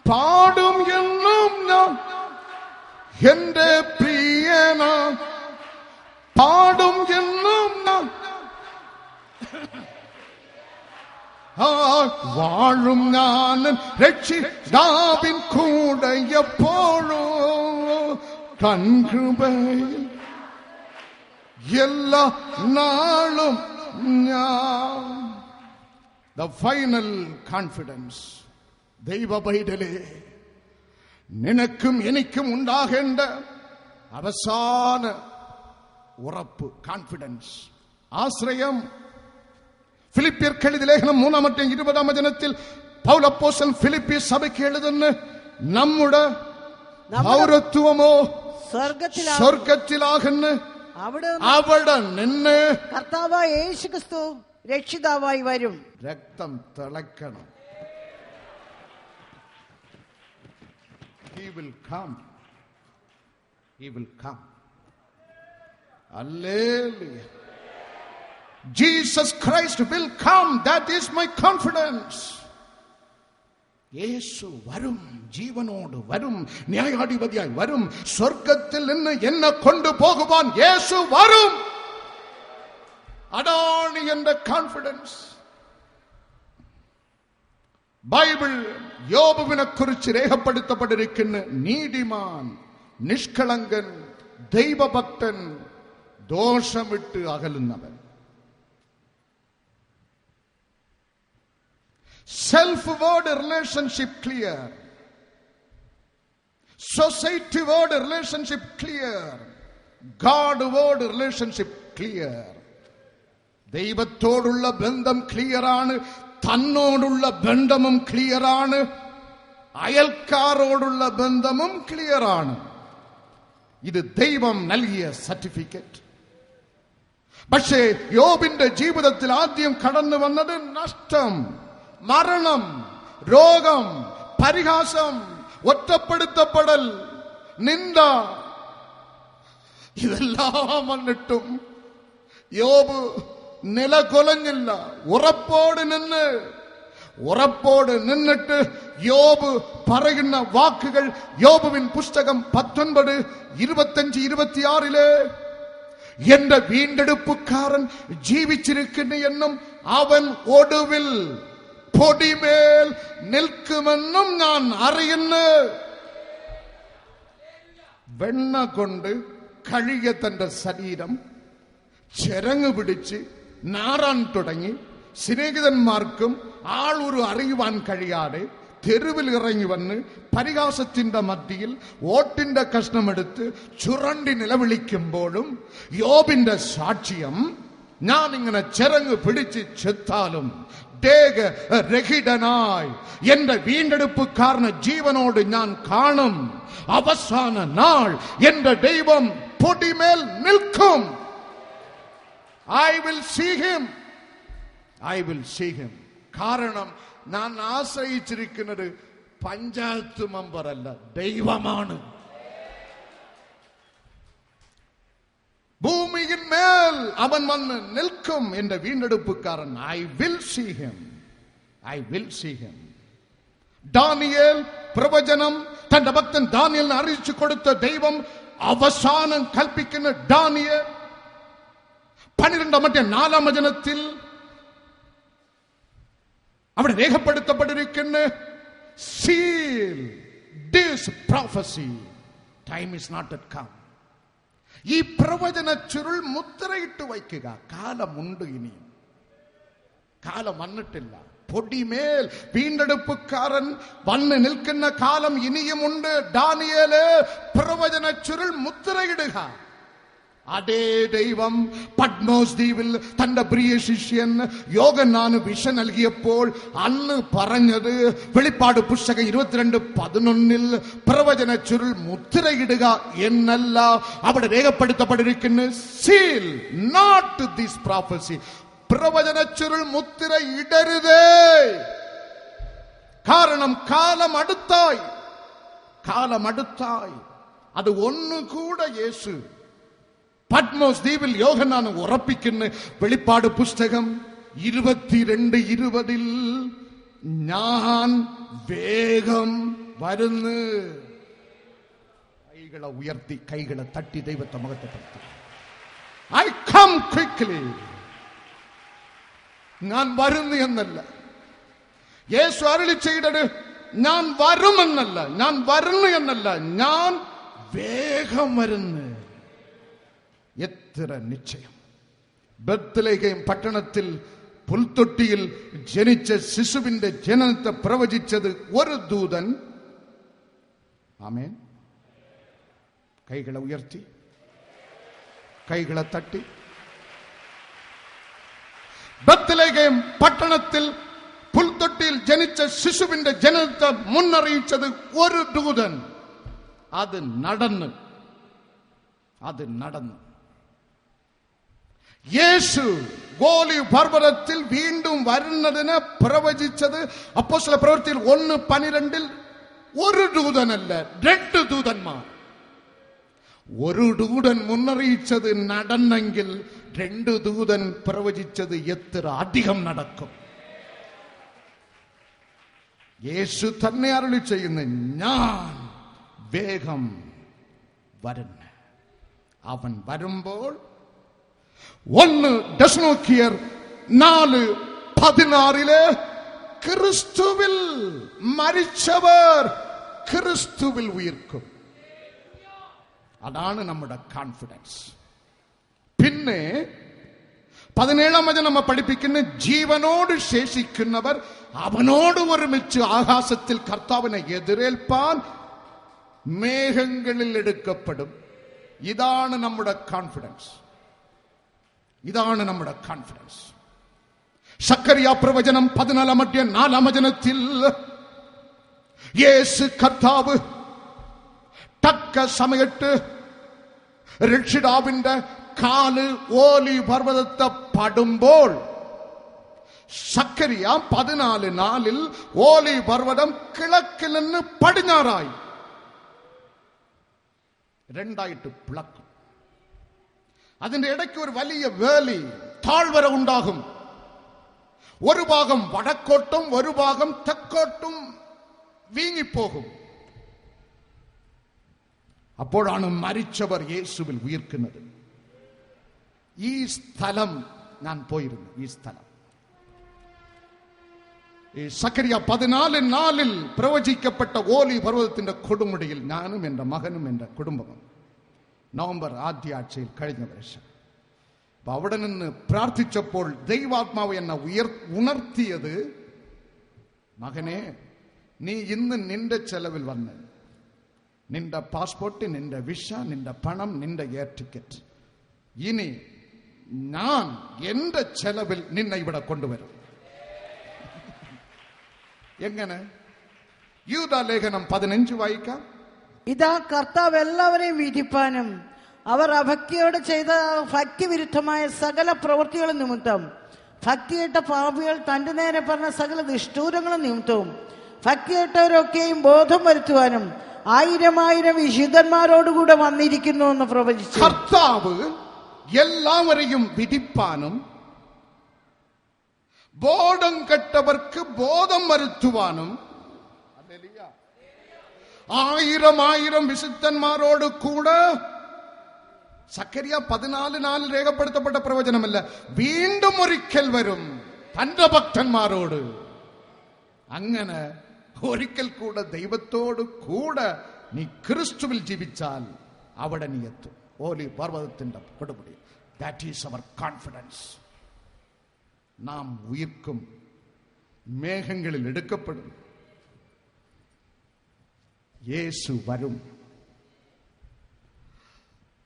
പാടും എന്നും ഞാൻ എന്റെ പ്രിയന, പാടും എന്നും ഞാൻ. വാഴും ഞാൻ രക്ഷിതാവിൻ കൂടെ എപ്പോഴും, തൻ കൃപയിൽ എല്ലാ നാളും ഞാൻ. The final confidence. ദൈവ പൈതലേ, നിനക്കും എനിക്കും ഉണ്ടാകേണ്ട അവസാന ഉറപ്പ്, കോൺഫിഡൻസ്, ആശ്രയം. ഫിലിപ്പിയർക്ക് എഴുതിയ ലേഖനം 3-20 വചനത്തിൽ പൗൽ അപ്പോസ്തലൻ ഫിലിപ്പിയ സഭയ്ക്ക് എഴുതുന്നു, നമ്മുടെ പൗരത്വമോ സ്വർഗത്തിലാകുന്നു, അവിടെ നിന്ന് കർത്താവായ യേശുക്രിസ്തു രക്ഷിതാവായി വരും. രക്തം തിളക്കണം. He will come. He will come. Hallelujah. Jesus Christ will come. That is my confidence. യേശു വരും, ജീവനോട് വരും, ന്യായാധിപതിയായി വരും, സ്വർഗത്തിൽ നിന്ന് എന്നെ കൊണ്ടുപോകുവാൻ യേശു വരും. അതാണ് എന്റെ കോൺഫിഡൻസ്. ബൈബിൾ യോബുവിനെ കുറിച്ച് രേഖപ്പെടുത്തപ്പെട്ടിരിക്കുന്ന നീതിമാൻ, നിഷ്കളങ്കൻ, ദൈവഭക്തൻ, ദോഷം വിട്ട് അകലുന്നവൻ. Self-word relationship clear. Society-word relationship clear. God-word relationship clear. ദൈവത്തോടുള്ള ബന്ധം ക്ലിയറാണ്, തന്നോടുള്ള ബന്ധവും ക്ലിയറാണ്, അയൽക്കാരോടുള്ള ബന്ധവും ക്ലിയറാണ്. ഇത് ദൈവം നൽകിയ സർട്ടിഫിക്കറ്റ്. പക്ഷേ യോബിന്റെ ജീവിതത്തിൽ ആദ്യം കടന്നു വന്നത് നഷ്ടം, മരണം, രോഗം, പരിഹാസം, ഒറ്റപ്പെടുത്തപ്പെടൽ, നിന്ദ. ഇതെല്ലാം വന്നിട്ടും യോബ് നിലകൊലഞ്ഞില്ല. ഉറപ്പോട് നിന്നിട്ട് യോബ് പറയുന്ന വാക്കുകൾ യോബുവിൻ പുസ്തകം 19:25-26 എന്റെ വീണ്ടെടുപ്പുകാരൻ ജീവിച്ചിരിക്കുന്നു എന്നും അവൻ ഒടുവിൽ പൊടിമേൽ നിൽക്കുമെന്നും ഞാൻ അറിയുന്നു. വെണ്ണ കൊണ്ട് കഴുകിയ തന്റെ ശരീരം ചെരങ്ങ് പിടിച്ച് നാറാൻ തുടങ്ങി. സ്നേഹിതന്മാർക്കും ആളൊരു അറിയുവാൻ കഴിയാതെ തെരുവിൽ ഇറങ്ങി വന്ന് പരിഹാസത്തിന്റെ മധ്യയിൽ ഓട്ടിന്റെ കഷ്ണമെടുത്ത് ചുരണ്ടി നിലവിളിക്കുമ്പോഴും യോബിന്റെ സാക്ഷ്യം, ഞാൻ ഇങ്ങനെ ചെരങ്ങ് പിടിച്ച് ചെത്താലും രഹിതനായി എന്റെ വീണ്ടെടുപ്പുകാരന് ജീവനോട് ഞാൻ കാണും. അവസാന നാൾ എന്റെ ദൈവം പൊടിമേൽ നിൽക്കും. I will see him. I will see him. കാരണം ഞാൻ ആശ്രയിച്ചിരിക്കുന്നത് പഞ്ചായത്ത് മെമ്പർ അല്ല, ദൈവമാണ്. ഭൂമിയിൽ മേൽ അവൻ വന്ന് നിൽക്കും, എന്റെ വീണ്ടെടുപ്പുകാരൻ. I will see him. I will see him. Daniel പ്രവചനം തന്റെ ഭക്തൻ ദാനിയേലിന് അറിയിച്ചു കൊടുത്ത ദൈവം അവസാനം കൽപ്പിക്കുന്ന ദാനിയേൽ 12-4 വചനത്തിൽ അവിടെ രേഖപ്പെടുത്തപ്പെട്ടിരിക്കുന്ന seal this prophecy. Time is not yet come. ഈ പ്രവചന ചുരുൾ മുദ്രയിട്ട് വയ്ക്കുക. കാലമുണ്ട്, ഇനിയും കാലം വന്നിട്ടില്ല. പൊടിമേൽ വീണ്ടെടുപ്പുകാരൻ വന്ന് നിൽക്കുന്ന കാലം ഇനിയുമുണ്ട്. ദാനിയേലേ, പ്രവചന ചുരുൾ മുദ്രയിടുക. അതേ ദൈവം പത്മോസ് ദ്വീപിൽ തന്റെ പ്രിയ ശിഷ്യൻ യോഹന്നാന് വിഷൻ നൽകിയപ്പോൾ അന്ന് പറഞ്ഞത് വെളിപ്പാട് പുസ്തകം 22:11 പ്രവചന ചുരുൾ മുദ്രയിടുക എന്നല്ല. അവിടെ രേഖപ്പെടുത്തപ്പെട്ടിരിക്കുന്ന സീൽ നോട്ട് ദിസ് പ്രോഫസി. പ്രവചന ചുരുൾ മുദ്ര ഇടരുതേ. കാരണം കാലം അടുത്തായി. അത് ഒന്നുകൂടെ യേശു പത്മോസ് ദ്വീപിൽ യോഹന്നാന് ഉറപ്പിക്കുന്ന വെളിപ്പാട് പുസ്തകം 22:20 ഞാൻ വേഗം വരുന്നു. കൈകളെ ഉയർത്തി, കൈകളെ തട്ടി ദൈവത്തെ മഹത്വപ്പെടുത്തി. I come quickly. ഞാൻ വരുന്നു എന്നല്ല യേശു അരുളി ചെയ്തത്. ഞാൻ വരുമെന്നല്ല, ഞാൻ വരുന്നു എന്നല്ല, ഞാൻ വേഗം വരുന്നു. എത്ര നിശ്ചയം! ബത്ലഹേം പട്ടണത്തിൽ പുൽത്തൊട്ടിയിൽ ജനിച്ച ശിശുവിന്റെ ജനനത്തെ പ്രവചിച്ചത് ഒരു ദൂതൻ. ആമേൻ. കൈകളെ ഉയർത്തി. കൈകളെ തട്ടി. ബത്ലഹേം പട്ടണത്തിൽ പുൽത്തൊട്ടിയിൽ ജനിച്ച ശിശുവിന്റെ ജനനത്തെ മുന്നറിയിച്ചത് ഒരു ദൂതൻ. അത് നടന്നു. യേശു ഗോലി പർവ്വതത്തിൽ വീണ്ടും വരുന്നതിന് പ്രവചിച്ചത് അപ്പോസ്തല പ്രവൃത്തിയിൽ 1:12 ഒരു ദൂതനല്ല, 2 ദൂതന്മാർ. ഒരു ദൂതൻ മുന്നറിയിച്ചത് നടന്നെങ്കിൽ 2 ദൂതൻ പ്രവചിച്ചത് എത്ര അധികം നടക്കും. യേശു തന്നെ അരുളി ചെയ്യുന്നു, ഞാൻ വേഗം വരുന്നു. അവൻ വരുമ്പോൾ 1 തെസ്സലോനിക്കർ 4:16 ക്രിസ്തുവിൽ മരിച്ചവർ ക്രിസ്തുവിൽ ഉയർക്കും. അതാണ് നമ്മുടെ കോൺഫിഡൻസ്. പിന്നെ 17-ാം വചനം നമ്മെ പഠിപ്പിക്കുന്ന ജീവനോട് ശേഷിക്കുന്നവർ അവനോട് ഒരുമിച്ച് ആകാശത്തിൽ കർത്താവിനെ എതിരേൽപ്പാൻ മേഘങ്ങളിൽ എടുക്കപ്പെടും. ഇതാണ് നമ്മുടെ കോൺഫിഡൻസ്. സക്കറിയ പ്രവചനം 14-ാം വചനത്തിൽ യേശു കർത്താവ് തക്ക സമയത്ത് രക്ഷിതാവിന്റെ കാല് ഓലി പർവ്വതത്തെ പടുമ്പോൾ, സക്കറിയ 14:4 ഓലി പർവ്വതം കിഴക്കിൽ നിന്ന് പടിഞ്ഞാറായി 2 പിളക്കും. അതിന്റെ ഇടയ്ക്ക് ഒരു വലിയ വേലി, താഴ്വര ഉണ്ടാകും. ഒരു ഭാഗം വടക്കോട്ടും ഒരു ഭാഗം തെക്കോട്ടും വീങ്ങിപ്പോകും. അപ്പോഴാണ് മരിച്ചവർ യേശുവിൽ ഉയർക്കുന്നത്. ഈ സ്ഥലം ഞാൻ പോയിരുന്നു. ഈ സക്കറിയ 14:4 പ്രവചിക്കപ്പെട്ട ഓലി പർവ്വതത്തിന്റെ കൊടുമുടിയിൽ ഞാനും എൻ്റെ മകനും എൻ്റെ കുടുംബവും നവംബർ ആദ്യ ആഴ്ചയിൽ കഴിഞ്ഞ വർഷം അവിടെ നിന്ന് പ്രാർത്ഥിച്ചപ്പോൾ ദൈവാത്മാവ് എന്നെ ഉണർത്തിയത്, മകനെ, നീ ഇന്ന് നിന്റെ ചെലവിൽ വന്ന് നിന്റെ പാസ്പോർട്ട്, നിന്റെ വിസ, നിന്റെ പണം, നിന്റെ എയർ ടിക്കറ്റ്, ഇനി ഞാൻ എന്റെ ചെലവിൽ നിന്നെ ഇവിടെ കൊണ്ടുവരും. എങ്ങനെ? യൂദാലേഖനം 15 വായിക്കാം. ഇതാ കർത്താവ് എല്ലാവരെയും വിധിപ്പാനും അവർ അഭക്തിയോടെ ചെയ്ത ഭക്തിവിരുദ്ധമായ സകല പ്രവൃത്തികളും നിമിത്തം, ഭക്തിയേട്ട പാപികൾ തന്റെ നേരെ പറഞ്ഞ സകല നിഷ്ഠൂരങ്ങളും നിമിത്തവും ഭക്തിയേട്ടവരൊക്കെയും ബോധം വരുത്തുവാനും 1000 വിശുദ്ധന്മാരോടുകൂടെ വന്നിരിക്കുന്നു എന്ന് പ്രവചിച്ചു. കർത്താവ് എല്ലാവരെയും വിധിപ്പാനും ബോധം കെട്ടവർക്ക് ബോധം വരുത്തുവാനും 1000 വിശുദ്ധന്മാരോട് കൂടെ. സക്കറിയ 14:4 രേഖപ്പെടുത്തപ്പെട്ട പ്രവചനമല്ല, വീണ്ടും ഒരിക്കൽ വരും തന്റെ ഭക്തന്മാരോട്. അങ്ങനെ ഒരിക്കൽ കൂടെ ദൈവത്തോട് കൂടെ നീ ക്രിസ്തുവിൽ ജീവിച്ചാൽ അവിടെ നീ എത്തും. ഓലി പർവ്വതത്തിന്റെ കൊടുമുടി. That is our confidence. നാം ഉയർക്കും, മേഘങ്ങളിൽ എടുക്കപ്പെടും. യേശു വരും.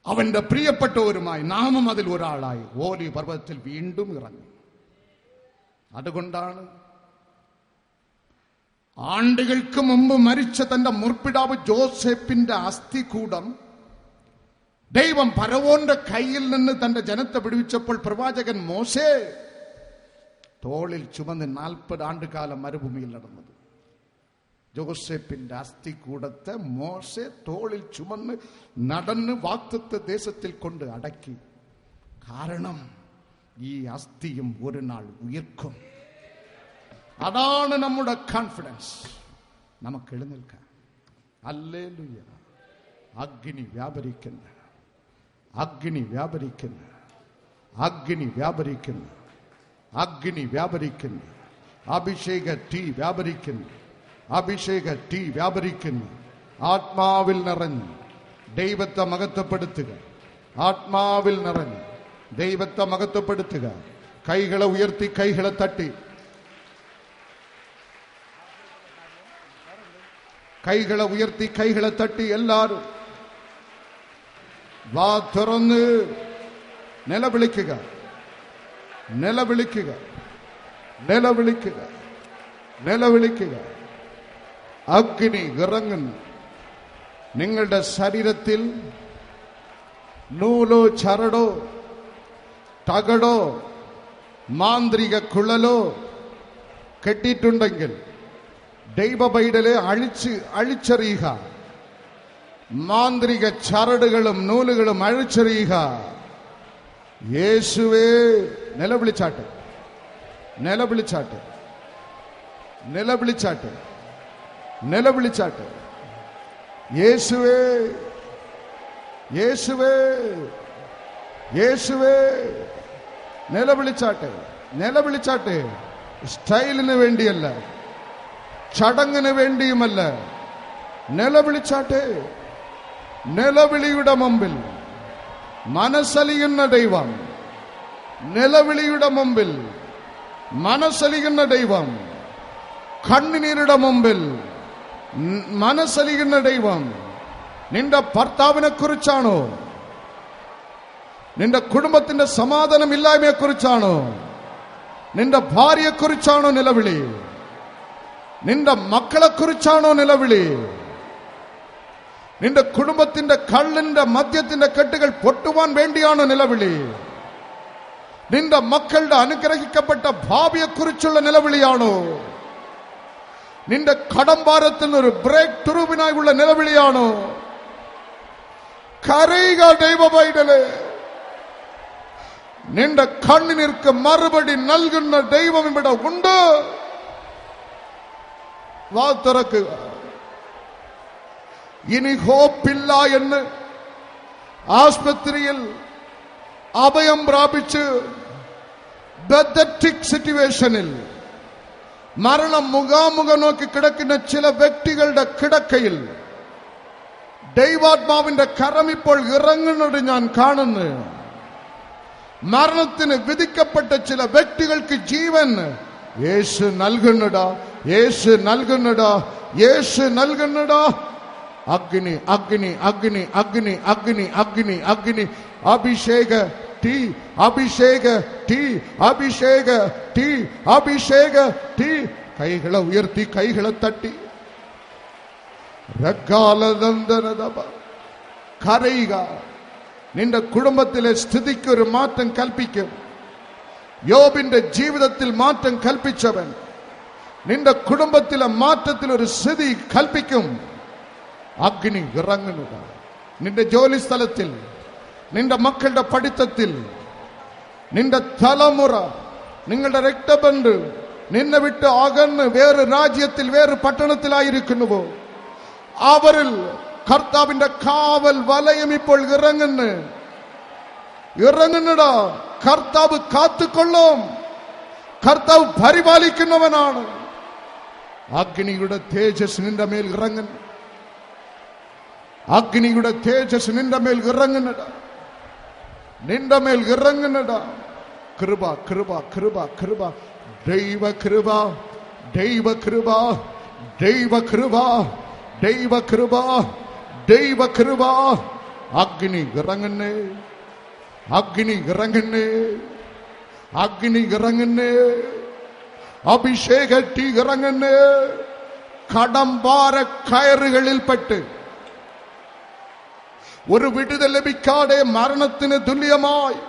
അവന്റെ പ്രിയപ്പെട്ടവരുമായി നാമും അതിൽ ഒരാളായി ഓലി പർവ്വതത്തിൽ വീണ്ടും ഇറങ്ങും. അതുകൊണ്ടാണ് ആണ്ടുകൾക്ക് മുമ്പ് മരിച്ച തന്റെ മുർപ്പിടാവ് ജോസഫിന്റെ അസ്ഥികൂടം ദൈവം ഫറവോന്റെ കയ്യിൽ നിന്ന് തന്റെ ജനത്തെ വിടുവിച്ചപ്പോൾ പ്രവാചകൻ മോശെ തോളിൽ ചുമന്ന് 40 ആണ്ടുകാലം മരുഭൂമിയിൽ നടന്നത്. ജോസഫിന്റെ അസ്ഥികൂടത്തെ മോശെ തോളിൽ ചുമന്ന് നടന്ന് വാഗ്ദത്ത ദേശത്തിൽ കൊണ്ട് അടക്കി. കാരണം ഈ അസ്ഥിയും ഒരു നാൾ ഉയർക്കും. അതാണ് നമ്മുടെ കോൺഫിഡൻസ്. നമുക്ക് എഴുന്നേൽക്കാം. ഹല്ലേലൂയ. അഗ്നി വ്യാപരിക്കുന്നു, അഗ്നി വ്യാപരിക്കുന്നു, അഗ്നി വ്യാപരിക്കുന്നു, അഗ്നി വ്യാപരിക്കുന്നു. അഭിഷേക തീ വ്യാപരിക്കുന്നു, അഭിഷേക തീ വ്യാപരിക്കുന്നു. ആത്മാവിൽ നിറഞ്ഞ് ദൈവത്തെ മഹത്വപ്പെടുത്തുക. ആത്മാവിൽ നിറഞ്ഞ് ദൈവത്തെ മഹത്വപ്പെടുത്തുക. കൈകളെ ഉയർത്തി, കൈകളെ തട്ടി, കൈകളെ ഉയർത്തി, കൈകളെ തട്ടി എല്ലാവരും വാ തുറന്ന് നിലവിളിക്കുക, നിലവിളിക്കുക, നിലവിളിക്കുക, നിലവിളിക്കുക. അഗ്നി ഇറങ്ങുന്നു. നിങ്ങളുടെ ശരീരത്തിൽ നൂലോ ചരടോ തകടോ മാന്ത്രിക കുഴലോ കെട്ടിയിട്ടുണ്ടെങ്കിൽ ദൈവപൈതലെ അഴിച്ചെറിയുക. മാന്ത്രിക ചരടുകളും നൂലുകളും അഴിച്ചെറിയുക. യേശുവേ, നിലവിളിച്ചാട്ടെ, നിലവിളിച്ചാട്ടെ, നിലവിളിച്ചാട്ടെ, നിലവിളിച്ചാട്ടെ. യേശുവേ, യേശുവേ, യേശുവേ, നിലവിളിച്ചാട്ടെ, നിലവിളിച്ചാട്ടെ. സ്റ്റൈലിന് വേണ്ടിയല്ല, ചടങ്ങിന് വേണ്ടിയുമല്ല. നിലവിളിച്ചാട്ടെ. നിലവിളിയുടെ മുമ്പിൽ മനസ്സലിയുന്ന ദൈവം, നിലവിളിയുടെ മുമ്പിൽ മനസ്സലിയുന്ന ദൈവം, കണ്ണുനീരുടെ മുമ്പിൽ മനസ്സലിയുന്ന ദൈവം. നിന്റെ ഭർത്താവിനെ കുറിച്ചാണോ? നിന്റെ കുടുംബത്തിന്റെ സമാധാനമില്ലായ്മയെ കുറിച്ചാണോ? നിന്റെ ഭാര്യയെ കുറിച്ചാണോ നിലവിളി? നിന്റെ മക്കളെ കുറിച്ചാണോ നിലവിളി? നിന്റെ കുടുംബത്തിന്റെ കള്ളിന്റെ മദ്യത്തിന്റെ കെട്ടുകൾ പൊട്ടുവാൻ വേണ്ടിയാണോ നിലവിളി? നിന്റെ മക്കളുടെ അനുഗ്രഹിക്കപ്പെട്ട ഭാവിയെ കുറിച്ചുള്ള നിലവിളിയാണോ? നിന്റെ കടംഭാരത്തിൽ നിന്ന് ഒരു ബ്രേക്ക് ത്രൂവിനായുള്ള നിലവിളിയാണോ? കരയുക ദൈവപൈതലേ. നിന്റെ കണ്ണിനിർക്ക് മറുപടി നൽകുന്ന ദൈവം ഇവിടെ ഉണ്ട്. വാ തുറക്കുക. ഇനി ഹോപ്പില്ല എന്ന് ആസ്പത്രിയിൽ അഭയം പ്രാപിച്ച് ബെത്തറ്റിക് സിറ്റുവേഷനിൽ മരണം മുഖാമുഖം നോക്കി കിടക്കുന്ന ചില വ്യക്തികളുടെ കിടക്കയിൽ ദൈവാത്മാവിന്റെ കരം ഇപ്പോൾ ഇറങ്ങുന്നത് ഞാൻ കാണുന്നു. മരണത്തിന് വിധിക്കപ്പെട്ട ചില വ്യക്തികൾക്ക് ജീവൻ യേശു നൽകുന്നടാ, യേശു നൽകുന്നടാ, യേശു നൽകുന്നടാ. അഗ്നി, അഗ്നി, അഗ്നി, അഗ്നി, അഗ്നി, അഗ്നി, അഗ്നി. അഭിഷേക തീ, അഭിഷേക തീ, അഭിഷേക തീ, അഭിഷേക തീ. കൈകളെ ഉയർത്തി, കൈകളെ തട്ടി കരയുക. നിന്റെ കുടുംബത്തിലെ സ്ഥിതിക്ക് ഒരു മാറ്റം കൽപ്പിക്കും. യോബിന്റെ ജീവിതത്തിൽ മാറ്റം കൽപ്പിച്ചവൻ നിന്റെ കുടുംബത്തിലെ മാറ്റത്തിൽ ഒരു സ്ഥിതി കൽപ്പിക്കും. അഗ്നി ഇറങ്ങുക. നിന്റെ ജോലി സ്ഥലത്തിൽ, നിന്റെ മക്കളുടെ പഠിത്തത്തിൽ, നിന്റെ തലമുറ, നിങ്ങളുടെ രക്തബന്ധു നിന്നെ വിട്ട് അകന്ന് വേറെ രാജ്യത്തിൽ, വേറെ പട്ടണത്തിലായിരിക്കുന്നുവോ, അവരിൽ കർത്താവിന്റെ കാവൽ വലയം ഇപ്പോൾ ഇറങ്ങുന്നടാ. കർത്താവ് കാത്തുകൊള്ളും. കർത്താവ് പരിപാലിക്കുന്നവനാണ്. അഗ്നിയുടെ തേജസ് നിന്റെ മേൽ ഇറങ്ങുന്നു. അഗ്നിയുടെ തേജസ് നിന്റെ മേൽ ഇറങ്ങുന്നടാ, നിന്റെ മേൽ ഇറങ്ങുന്നടാ. കൃപ, കൃപ, കൃപ, കൃപ, ദൈവ കൃപ, ദൈവ കൃപ, ദൈവ കൃപ, ദൈവ കൃപ, ദൈവ കൃപ. അഗ്നി ഇറങ്ങുന്നേ, അഗ്നി ഇറങ്ങുന്നേ, അഗ്നി ഇറങ്ങുന്നേ. അഭിഷേക തീ ഇറങ്ങുന്നേ. കടംഭാര കയറുകളിൽപ്പെട്ട് ഒരു വിടുതൽ ലഭിക്കാതെ മരണത്തിന് തുല്യമായി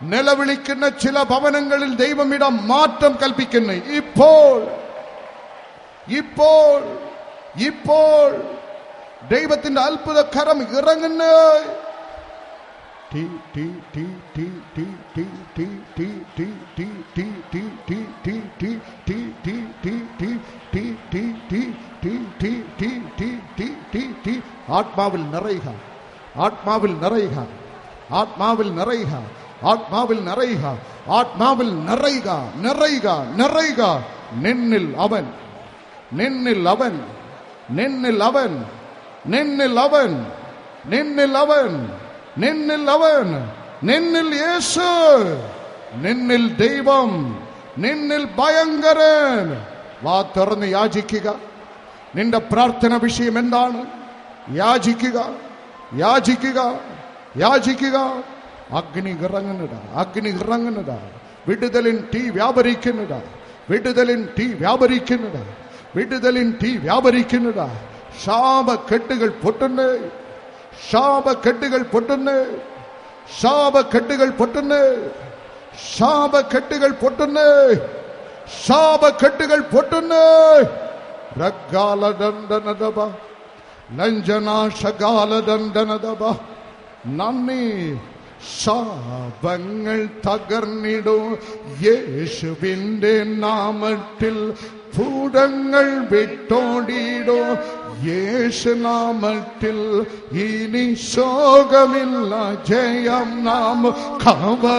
നിലവിളിക്കുന്ന ചില ഭവനങ്ങളിൽ ദൈവമിടം മാറ്റം കൽപ്പിക്കുന്നു. ഇപ്പോൾ ഇപ്പോൾ ഇപ്പോൾ ദൈവത്തിന്റെ അത്ഭുത കരം ഇറങ്ങുന്നു. ആത്മാവിൽ നിറയുക, ആത്മാവിൽ നിറയുക, ആത്മാവിൽ നിറയുക, ആത്മാവിൽ നിറയുക, ആത്മാവിൽ നിറയുക, നിറയുക, നിറയുക. നിന്നിൽ അവൻ, നിന്നിൽ അവൻ, നിന്നിൽ അവൻ, നിന്നിൽ അവൻ, നിന്നിൽ അവൻ, നിന്നിൽ അവൻ, നിന്നിൽ യേശു, നിന്നിൽ ദൈവം, നിന്നിൽ ഭയങ്കരൻ. വാ തുറന്ന് യാചിക്കുക. നിന്റെ പ്രാർത്ഥന വിഷയം എന്താണ്? യാചിക്കുക, യാചിക്കുക, യാചിക്കുക, അഗ്നി ഇറങ്ങുന്നതാ, അഗ്നി ഇറങ്ങുന്നതാ. വിടുതലിൻ തീ വ്യാപരിക്കുന്നതാ, വിടുതലിൻ തീ വ്യാപരിക്കുന്നതാ, വിടുതലിൻ തീ വ്യാപരിക്കുന്നതാ. ശാപക്കെട്ടുകൾ പൊട്ടുന്നേ, ശാപക്കെട്ടുകൾ പൊട്ടുന്നേ, ശാപക്കെട്ടുകൾ പൊട്ടുന്നേ, ശാപക്കെട്ടുകൾ പൊട്ടുന്നേ, ശാപക്കെട്ടുകൾ പൊട്ടുന്നേ. രഗാലദണ്ഡനദബ ലഞ്ജനാശകാലദണ്ഡനദബ. നന്ദി. ശാപങ്ങൾ തകർന്നിടും യേശുവിന്റെ നാമത്തിൽ. ഭൂതങ്ങൾ വിട്ടോടിയിടോ യേശുനാമത്തിൽ. ഇനി ശോകമില്ല, ജയം നമുക്കവകാശമേ.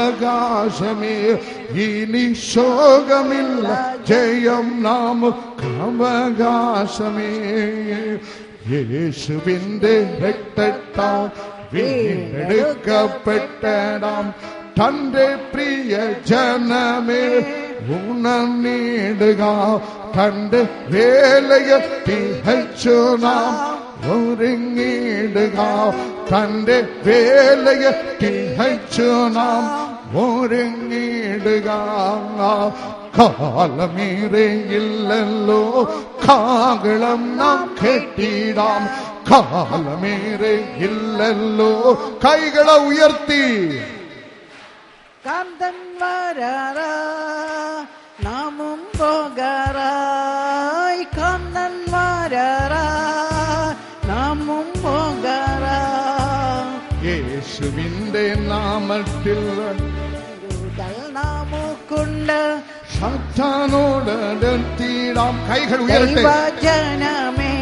ഇനി ശോകമില്ല, ജയം നമുക്കവകാശമേ. യേശുവിന്റെ രക്തത്താൽ വീണ്ടെടുക്കപ്പെട്ടടാം തന്റെ പ്രിയ ജനമേ ഉണർന്നിടുക. തന്റെ വേലയെ തികച്ചു നാം ഒരുങ്ങിടുക. തന്റെ വേലയെ തികച്ചു നാം ഒരുങ്ങിടുക. കാലമേറെയില്ലല്ലോ കാകളം നാം കെട്ടിടാം. കാലമേറെയില്ലല്ലോ. കൈകളെ ഉയർത്തി കാന്തൻ വരാറാ നാമും പോകാറായി. കാന്തൻ വരാറാ നാമും പോകാറാ. യേശുവിന്റെ നാമത്തിൽ നാമുക്കുണ്ട് സാത്താനോട് എതിർത്തിടാം. കൈകൾ ഉയരട്ടെ. ദൈവജനമേ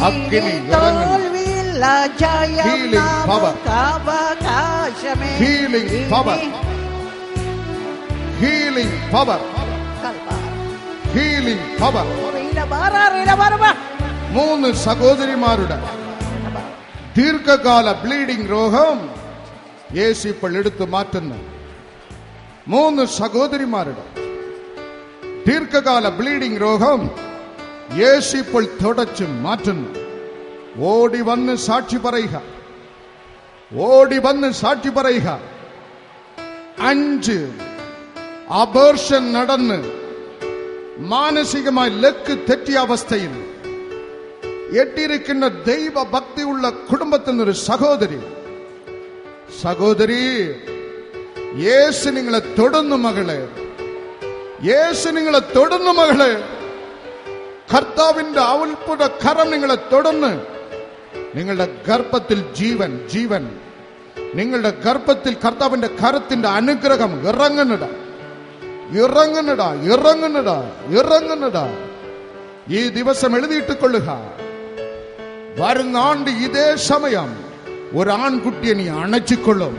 അഗ്നി തോൽവിയില്ല, ജയം Healing power. നമുക്കവകാശമേ. Healing power. Healing power. Healing power. 3 സഹോദരിമാരുടെ ദീർഘകാല ബ്ലീഡിംഗ് രോഗം യേശു ഇപ്പോൾ എടുത്തു മാറ്റുന്നു. 3 സഹോദരിമാരുടെ ദീർഘകാല ബ്ലീഡിംഗ് രോഗം യേശു ഇപ്പോൾ തുടച്ചു മാറ്റുന്നു. ഓടി വന്ന് സാക്ഷി പറയുക, ഓടി വന്ന് സാക്ഷി പറയുക. 5 അബോർഷൻ നടന്ന് മാനസികമായി ലക്ക് തെറ്റിയ അവസ്ഥയിൽ എട്ടിരിക്കുന്ന ദൈവഭക്തിയുള്ള കുടുംബത്തിൽ നിന്നൊരു സഹോദരി, യേശു നിങ്ങളെ തൊടുന്നു മകളെ, യേശു നിങ്ങളെ തൊടുന്നു മകളെ. കർത്താവിന്റെ അത്ഭുത കരം നിങ്ങളെ തൊടുന്നു. നിങ്ങളുടെ ഗർഭത്തിൽ ജീവൻ, നിങ്ങളുടെ ഗർഭത്തിൽ കർത്താവിന്റെ കരത്തിന്റെ അനുഗ്രഹം ഇറങ്ങുന്നടാ. ഈ ദിവസം എഴുതിയിട്ടുകൊള്ളുക. വരുന്ന ആണ്ട് ഇതേ സമയം ഒരു ആൺകുട്ടിയെ നീ അണച്ചിക്കൊള്ളും.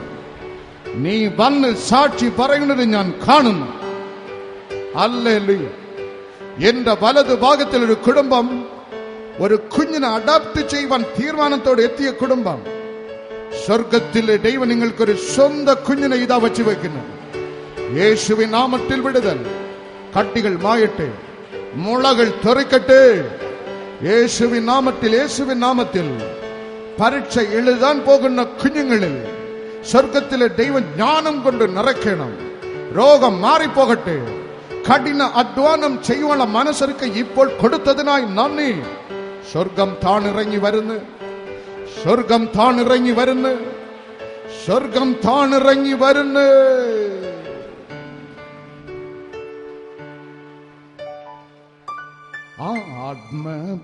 നീ വന്ന് സാക്ഷി പറയുന്നത് ഞാൻ കാണുന്നു. ഹല്ലേലൂയ. എന്റെ വലതു ഭാഗത്തിൽ ഒരു കുടുംബം ഒരു കുഞ്ഞിനെ അഡാപ്റ്റ് ചെയ്യുവാൻ തീരുമാനത്തോടെ എത്തിയ കുടുംബം. സ്വർഗത്തിലെ ദൈവം നിങ്ങൾക്കൊരു സ്വന്തം കുഞ്ഞിനെ ഇതാ വച്ചു വെക്കുന്നു. യേശുവിൻ നാമത്തിൽ വിടുതൽ. കട്ടികൾ മായട്ടെ, മുളകൾ തെറിക്കട്ടെ. യേശുവിൻ നാമത്തിൽ പരീക്ഷ എഴുതാൻ പോകുന്ന കുഞ്ഞുങ്ങളിൽ സ്വർഗത്തിലെ ദൈവം ജ്ഞാനം കൊണ്ട് നിറയ്ക്കണം. രോഗം മാറിപ്പോകട്ടെ. കഠിന അധ്വാനം ചെയ്യുവാനുള്ള മനസ്സൊരുക്കം ഇപ്പോൾ കൊടുത്തതിനായി നന്ദി. സ്വർഗം താണിറങ്ങി വരുന്നു, സ്വർഗം താണിറങ്ങി വരുന്നു, സ്വർഗം താണിറങ്ങി വരുന്നു.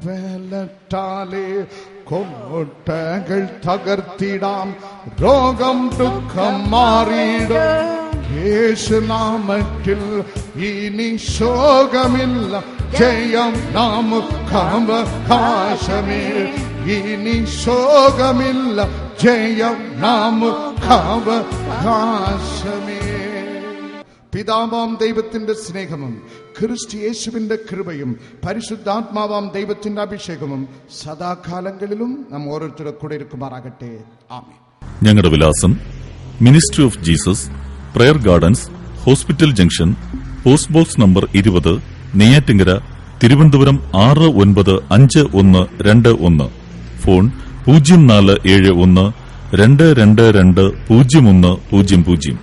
ആത്മബലത്താലേ കോട്ടകൾ തകർത്തിടാം. രോഗം ദുഃഖം മാറിയിടും യേശുനാമത്തിൽ. ഇനി ശോകമില്ല, ജയം നമുക്കവകാശമേ. ഇനി ശോകമില്ല, ജയം നമുക്കവകാശമേ. പിതാവാം ദൈവത്തിന്റെ സ്നേഹവും ക്രിസ്തു യേശുവിന്റെ കൃപയും പരിശുദ്ധാത്മാവാം ദൈവത്തിന്റെ അഭിഷേകവും സദാകാലങ്ങളിലും നാം ഓരോരുത്തരുടെ കൂടെ ഇരിക്കുമാറാകട്ടെ. ആമേൻ. ഞങ്ങളുടെ വിലാസം: ministry of Jesus, prayer gardens, hospital junction, post box number 20, Neyyattinkara, Thiruvananthapuram 695121. Phone 0471 22201000.